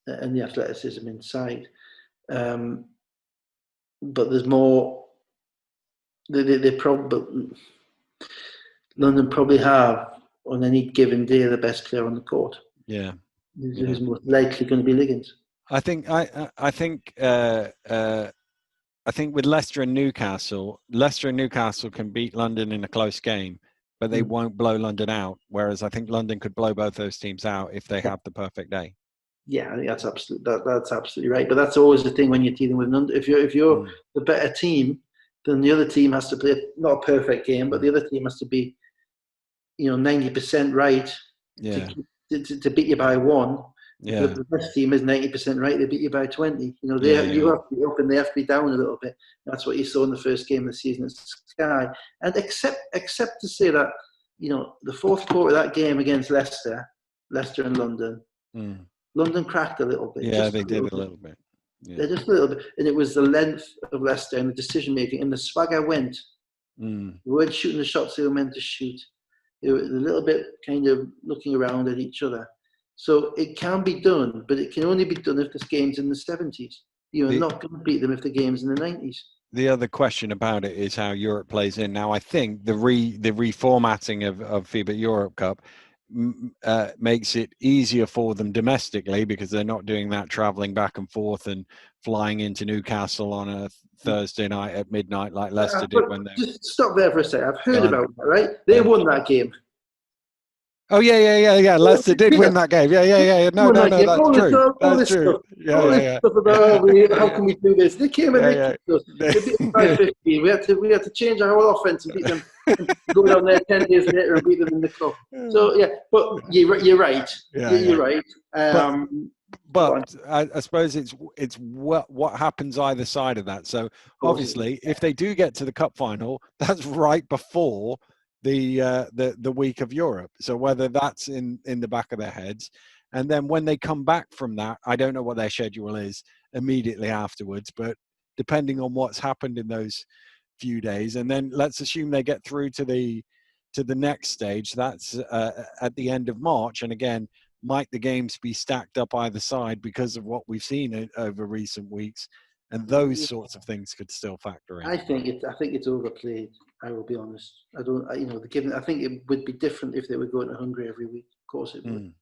the athleticism inside. But there's more. They probably London probably have on any given day the best player on the court. Yeah, who's most likely going to be Liggins. I think with Leicester and Newcastle can beat London in a close game, but they won't blow London out. Whereas I think London could blow both those teams out if they have the perfect day. Yeah, I think that's absolutely right. But that's always the thing when you're dealing with London. If you're the better team, then the other team has to play not a perfect game, but the other team has to be, 90% right to beat you by 1. Yeah. The best team is 90% right. They beat you by 20. You have to be up and they have to be down a little bit. That's what you saw in the first game of the season at Sky. And except to say that, the fourth quarter of that game against Leicester and London, London cracked a little bit. Yeah, they did a little bit. Yeah. Just a little bit. And it was the length of Leicester and the decision making and the swagger went. They weren't shooting the shots they were meant to shoot. They were a little bit kind of looking around at each other. So it can be done, but it can only be done if this game's in the 70s. You're not going to beat them if the game's in the 90s. The other question about it is how Europe plays in. Now, I think the reformatting of FIBA Europe Cup makes it easier for them domestically because they're not doing that travelling back and forth and flying into Newcastle on a Thursday night at midnight like Leicester did when they... Just stop there for a second. I've heard about that, right? They won that game. Oh yeah. Leicester did win that game. Yeah. No, that's true. That's true. Yeah. Stuff about how can we do this? They came and they beat us. They beat us by 50. We had to change our whole offense and beat them. Go down there 10 days later and beat them in the cup. So but you're right. You're right. But I suppose it's what happens either side of that. So obviously, if they do get to the cup final, that's right before the week of Europe. So whether that's in the back of their heads, and then when they come back from that, I don't know what their schedule is immediately afterwards, but depending on what's happened in those few days, and then let's assume they get through to the next stage. That's at the end of March, and again, might the games be stacked up either side because of what we've seen over recent weeks, and those sorts of things could still factor in. I think it's overplayed. I will be honest. I think it would be different if they were going to Hungary every week. Of course it would.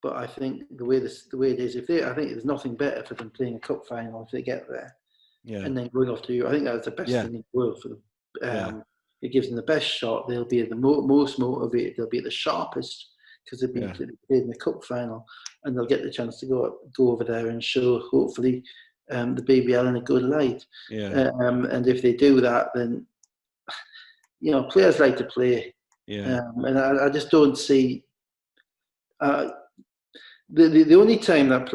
But I think the way it is, I think there's nothing better for them playing a cup final if they get there, and then going off to Europe. I think that's the best thing in the world for them. It gives them the best shot. They'll be the most motivated. They'll be the sharpest because they've been played in the cup final, and they'll get the chance to go over there and show, hopefully, the BBL in a good light. And if they do that, then players like to play. And I just don't see the only time that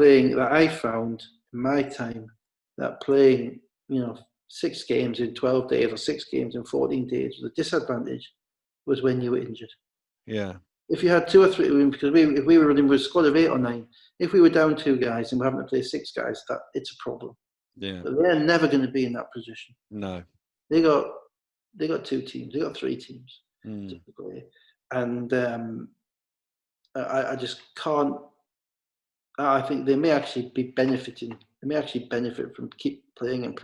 I found in my time that playing 6 games in 12 days or 6 games in 14 days was a disadvantage was when you were injured. If you had 2 or 3, because if we were running with a squad of 8 or 9, if we were down 2 guys and we're having to play 6 guys, that it's a problem. But they're never going to be in that position. No, they got 2 teams, they got 3 teams to play, and I just can't. I think they may actually be benefiting. They may actually benefit from keep playing an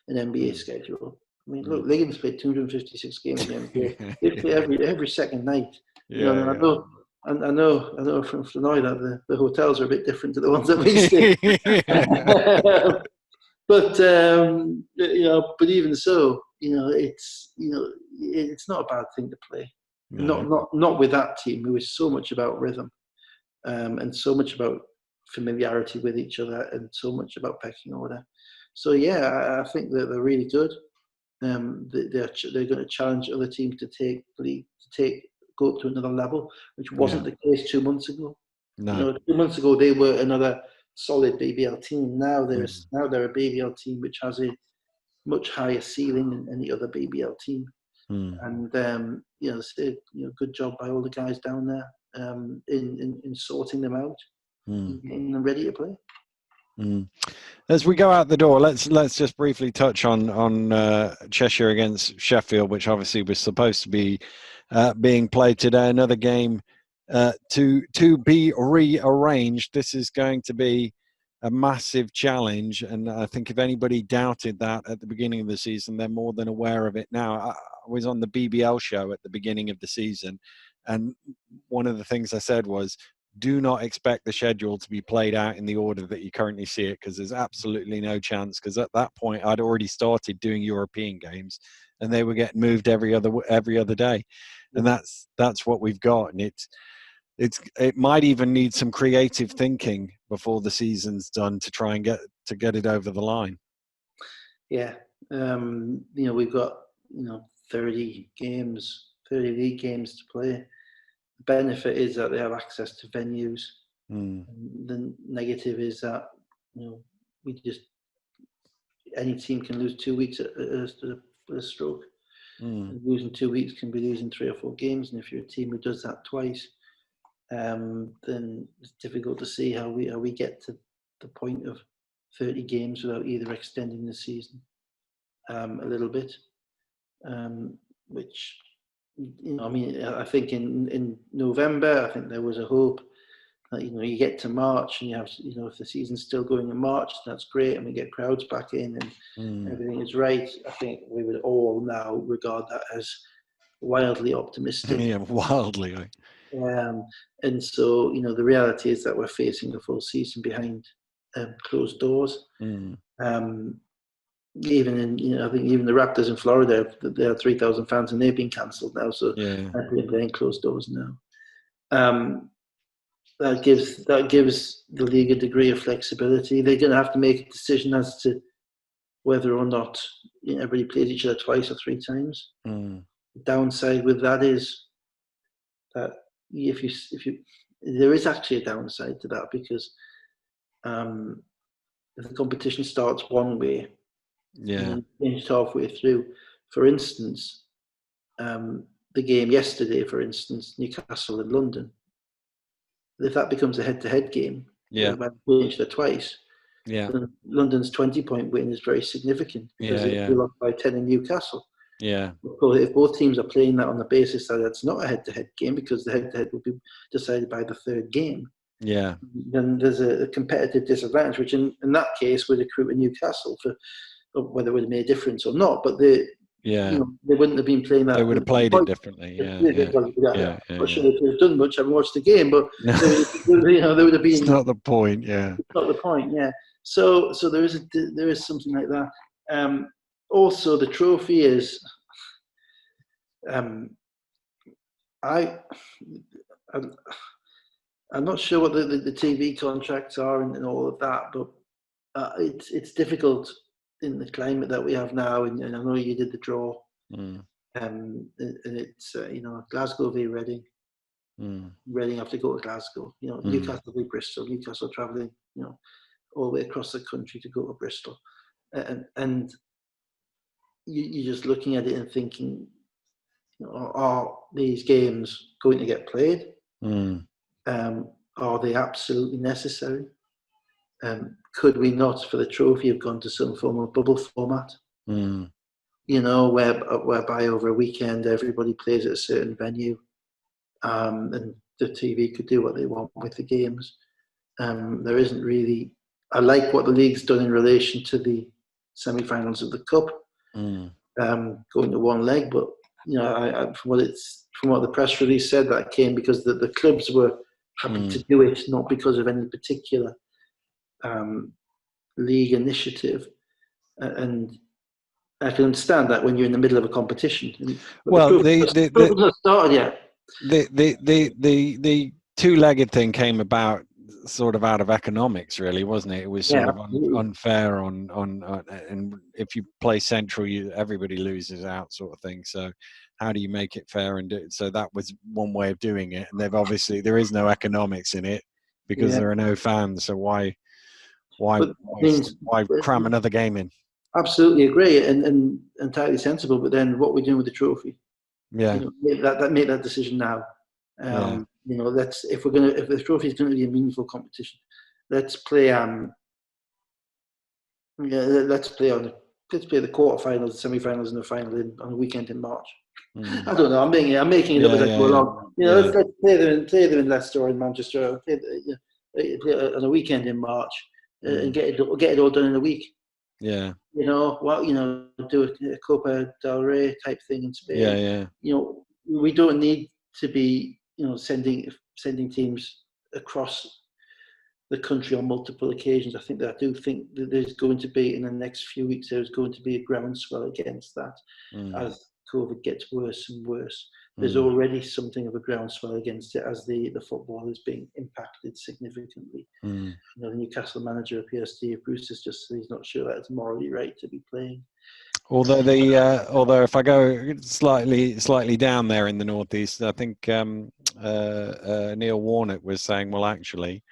NBA schedule. I mean, look, Liggins played 256 games in the NBA. They play every second night. I know from Flanoy that the hotels are a bit different to the ones that we stay. But even so, it's not a bad thing to play. No. Not with that team who is so much about rhythm, and so much about familiarity with each other, and so much about pecking order. So I think that they're really good. They're going to challenge other teams to go up to another level, which wasn't the case 2 months ago. No. 2 months ago they were another solid BBL team. Now they're a BBL team which has a much higher ceiling than any other BBL team. And good job by all the guys down there in sorting them out, and getting them ready to play. As we go out the door, let's just briefly touch on Cheshire against Sheffield, which obviously was supposed to be being played today. Another game to be rearranged. This is going to be a massive challenge, and I think if anybody doubted that at the beginning of the season, they're more than aware of it now. I was on the BBL show at the beginning of the season, and one of the things I said was, do not expect the schedule to be played out in the order that you currently see it, because there's absolutely no chance, because at that point I'd already started doing European games and they were getting moved every other day. And that's what we've got. And it might even need some creative thinking before the season's done to try and get it over the line. Yeah. We've got 30 league games to play. The benefit is that they have access to venues. The negative is that any team can lose 2 weeks at a stroke. And losing 2 weeks can be losing 3 or 4 games, and if you're a team who does that twice, then it's difficult to see how we get to the point of 30 games without either extending the season a little bit, which. I think in November, I think there was a hope that you get to March and you have if the season's still going in March, that's great, and we get crowds back in and everything is right. I think we would all now regard that as wildly optimistic. Yeah, wildly. And so the reality is that we're facing a full season behind closed doors. Even I think even the Raptors in Florida, they have 3,000 fans and they've been cancelled now, so they're playing closed doors now. That gives the league a degree of flexibility. They're going to have to make a decision as to whether or not everybody plays each other twice or 3 times. The downside with that is that if you there is actually a downside to that, because if the competition starts one way, and changed halfway through. For instance, the game yesterday, Newcastle and London. If that becomes a head-to-head game, whereby they play each other twice, then London's 20-point win is very significant, because they lost by 10 in Newcastle. If both teams are playing that on the basis that it's not a head-to-head game, because the head-to-head will be decided by the third game, then there's a competitive disadvantage, which in that case would accrue to Newcastle for whether it would have made a difference or not, but they wouldn't have been playing that. They would have played it differently. Not sure they could have done much. I haven't watched the game, but they would have been. It's not the point. It's not the point. So there is something like that. Also, the trophy is. I'm not sure what the TV contracts are and all of that, but it's difficult in the climate that we have now, and I know you did the draw, and it's Glasgow v Reading. Reading have to go to Glasgow. Newcastle v Bristol. Newcastle travelling, all the way across the country to go to Bristol, and you're just looking at it and thinking, are these games going to get played? Are they absolutely necessary? Could we not, for the trophy, have gone to some form of bubble format? Whereby over a weekend everybody plays at a certain venue, and the TV could do what they want with the games. There isn't really. I like what the league's done in relation to the semi-finals of the cup, going to one leg. But from what the press release said, that came because the clubs were happy to do it, not because of any particular league initiative, and I can understand that when you're in the middle of a competition. Well, the not started yet. The two-legged thing came about sort of out of economics, really, wasn't it? It was sort of unfair and if you play central, everybody loses out, sort of thing. So how do you make it fair and do it? So that was one way of doing it, and there is no economics in it because there are no fans. So why cram another game in? Absolutely agree, and entirely sensible. But then, what we're doing with the trophy, Yeah, make that decision now. yeah, Let's if the trophy is going to be a meaningful competition, let's play. Let's play the quarterfinals, semi-finals, and the final on a weekend in March. I don't know. I'm making it up as I go along. Let's play them in Leicester or in Manchester. Play on a weekend in March and get it all done in a week. Yeah. Do a Copa del Rey type thing in Spain. Yeah. We don't need to be sending teams across the country on multiple occasions. I do think that there's going to be, in the next few weeks, there's going to be a groundswell against that as COVID gets worse and worse. There's already something of a groundswell against it as the football is being impacted significantly. The Newcastle manager appears, Steve Bruce, is just he's not sure that it's morally right to be playing. Although although if I go slightly down there in the northeast, I think Neil Warnock was saying, well, actually,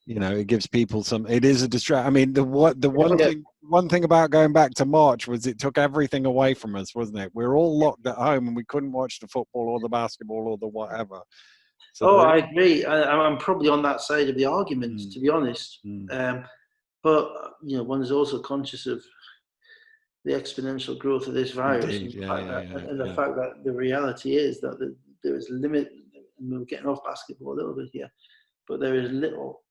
it gives people some. It is a distract. I mean, one thing about going back to March was it took everything away from us, wasn't it? We were all locked at home and we couldn't watch the football or the basketball or the whatever. So I agree. I'm probably on that side of the argument, to be honest. But one is also conscious of the exponential growth of this virus. Indeed, and the fact that the reality is that there is limit, and we're getting off basketball a little bit here, but there is little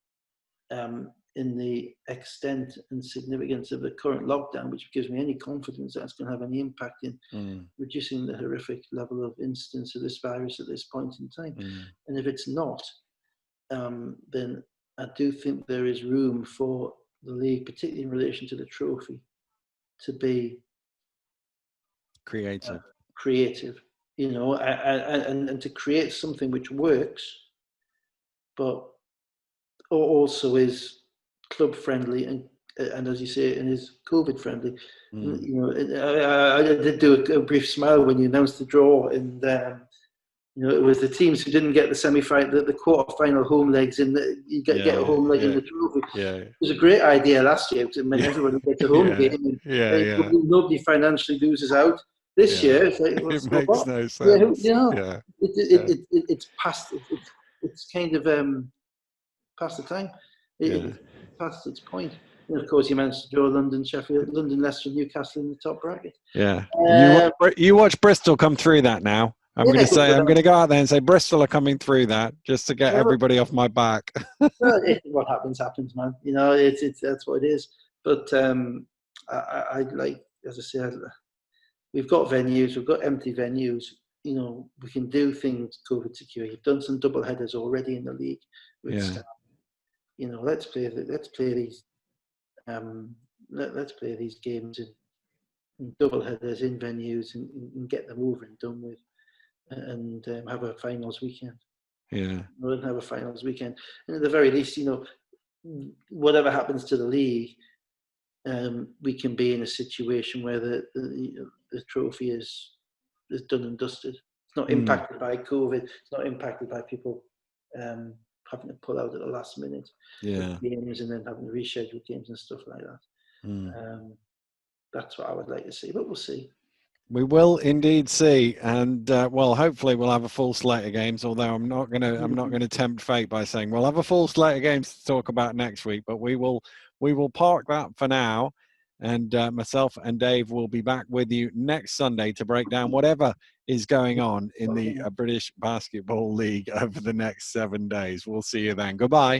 in the extent and significance of the current lockdown, which gives me any confidence that it's going to have any impact in reducing the horrific level of incidence of this virus at this point in time. And if it's not, then I do think there is room for the league, particularly in relation to the trophy, to be creative, and to create something which works, but also is club friendly and as you say, and is COVID friendly. I did do a brief smile when you announced the draw, and it was the teams who didn't get the semi-final, the quarter-final home legs you get a home leg in the trophy. It was a great idea last year to make everybody get a home game, and nobody financially loses out. This year, it's like, it makes no sense. It's past. It's kind of past the time. It's past its point. And of course, you managed to draw London, Sheffield, London, Leicester, Newcastle in the top bracket. Yeah, you watch Bristol come through that now. I'm going to go out there and say Bristol are coming through that just to get everybody off my back. What happens, man. That's what it is. But I like, as I said, we've got venues, we've got empty venues. We can do things COVID secure. You've done some double headers already in the league with staff. Let's play these games in double headers in venues and get them over and done with, and have a finals weekend. Rather than have a finals weekend, and at the very least, whatever happens to the league, we can be in a situation where the trophy is done and dusted. It's not impacted by COVID. It's not impacted by people having to pull out at the last minute games and then having to reschedule games and stuff like that. That's what I would like to see, but we'll see. We will indeed see, and hopefully we'll have a full slate of games. Although I'm not going to tempt fate by saying we'll have a full slate of games to talk about next week. But we will park that for now, and myself and Dave will be back with you next Sunday to break down whatever is going on in the British Basketball League over the next 7 days. We'll see you then. Goodbye.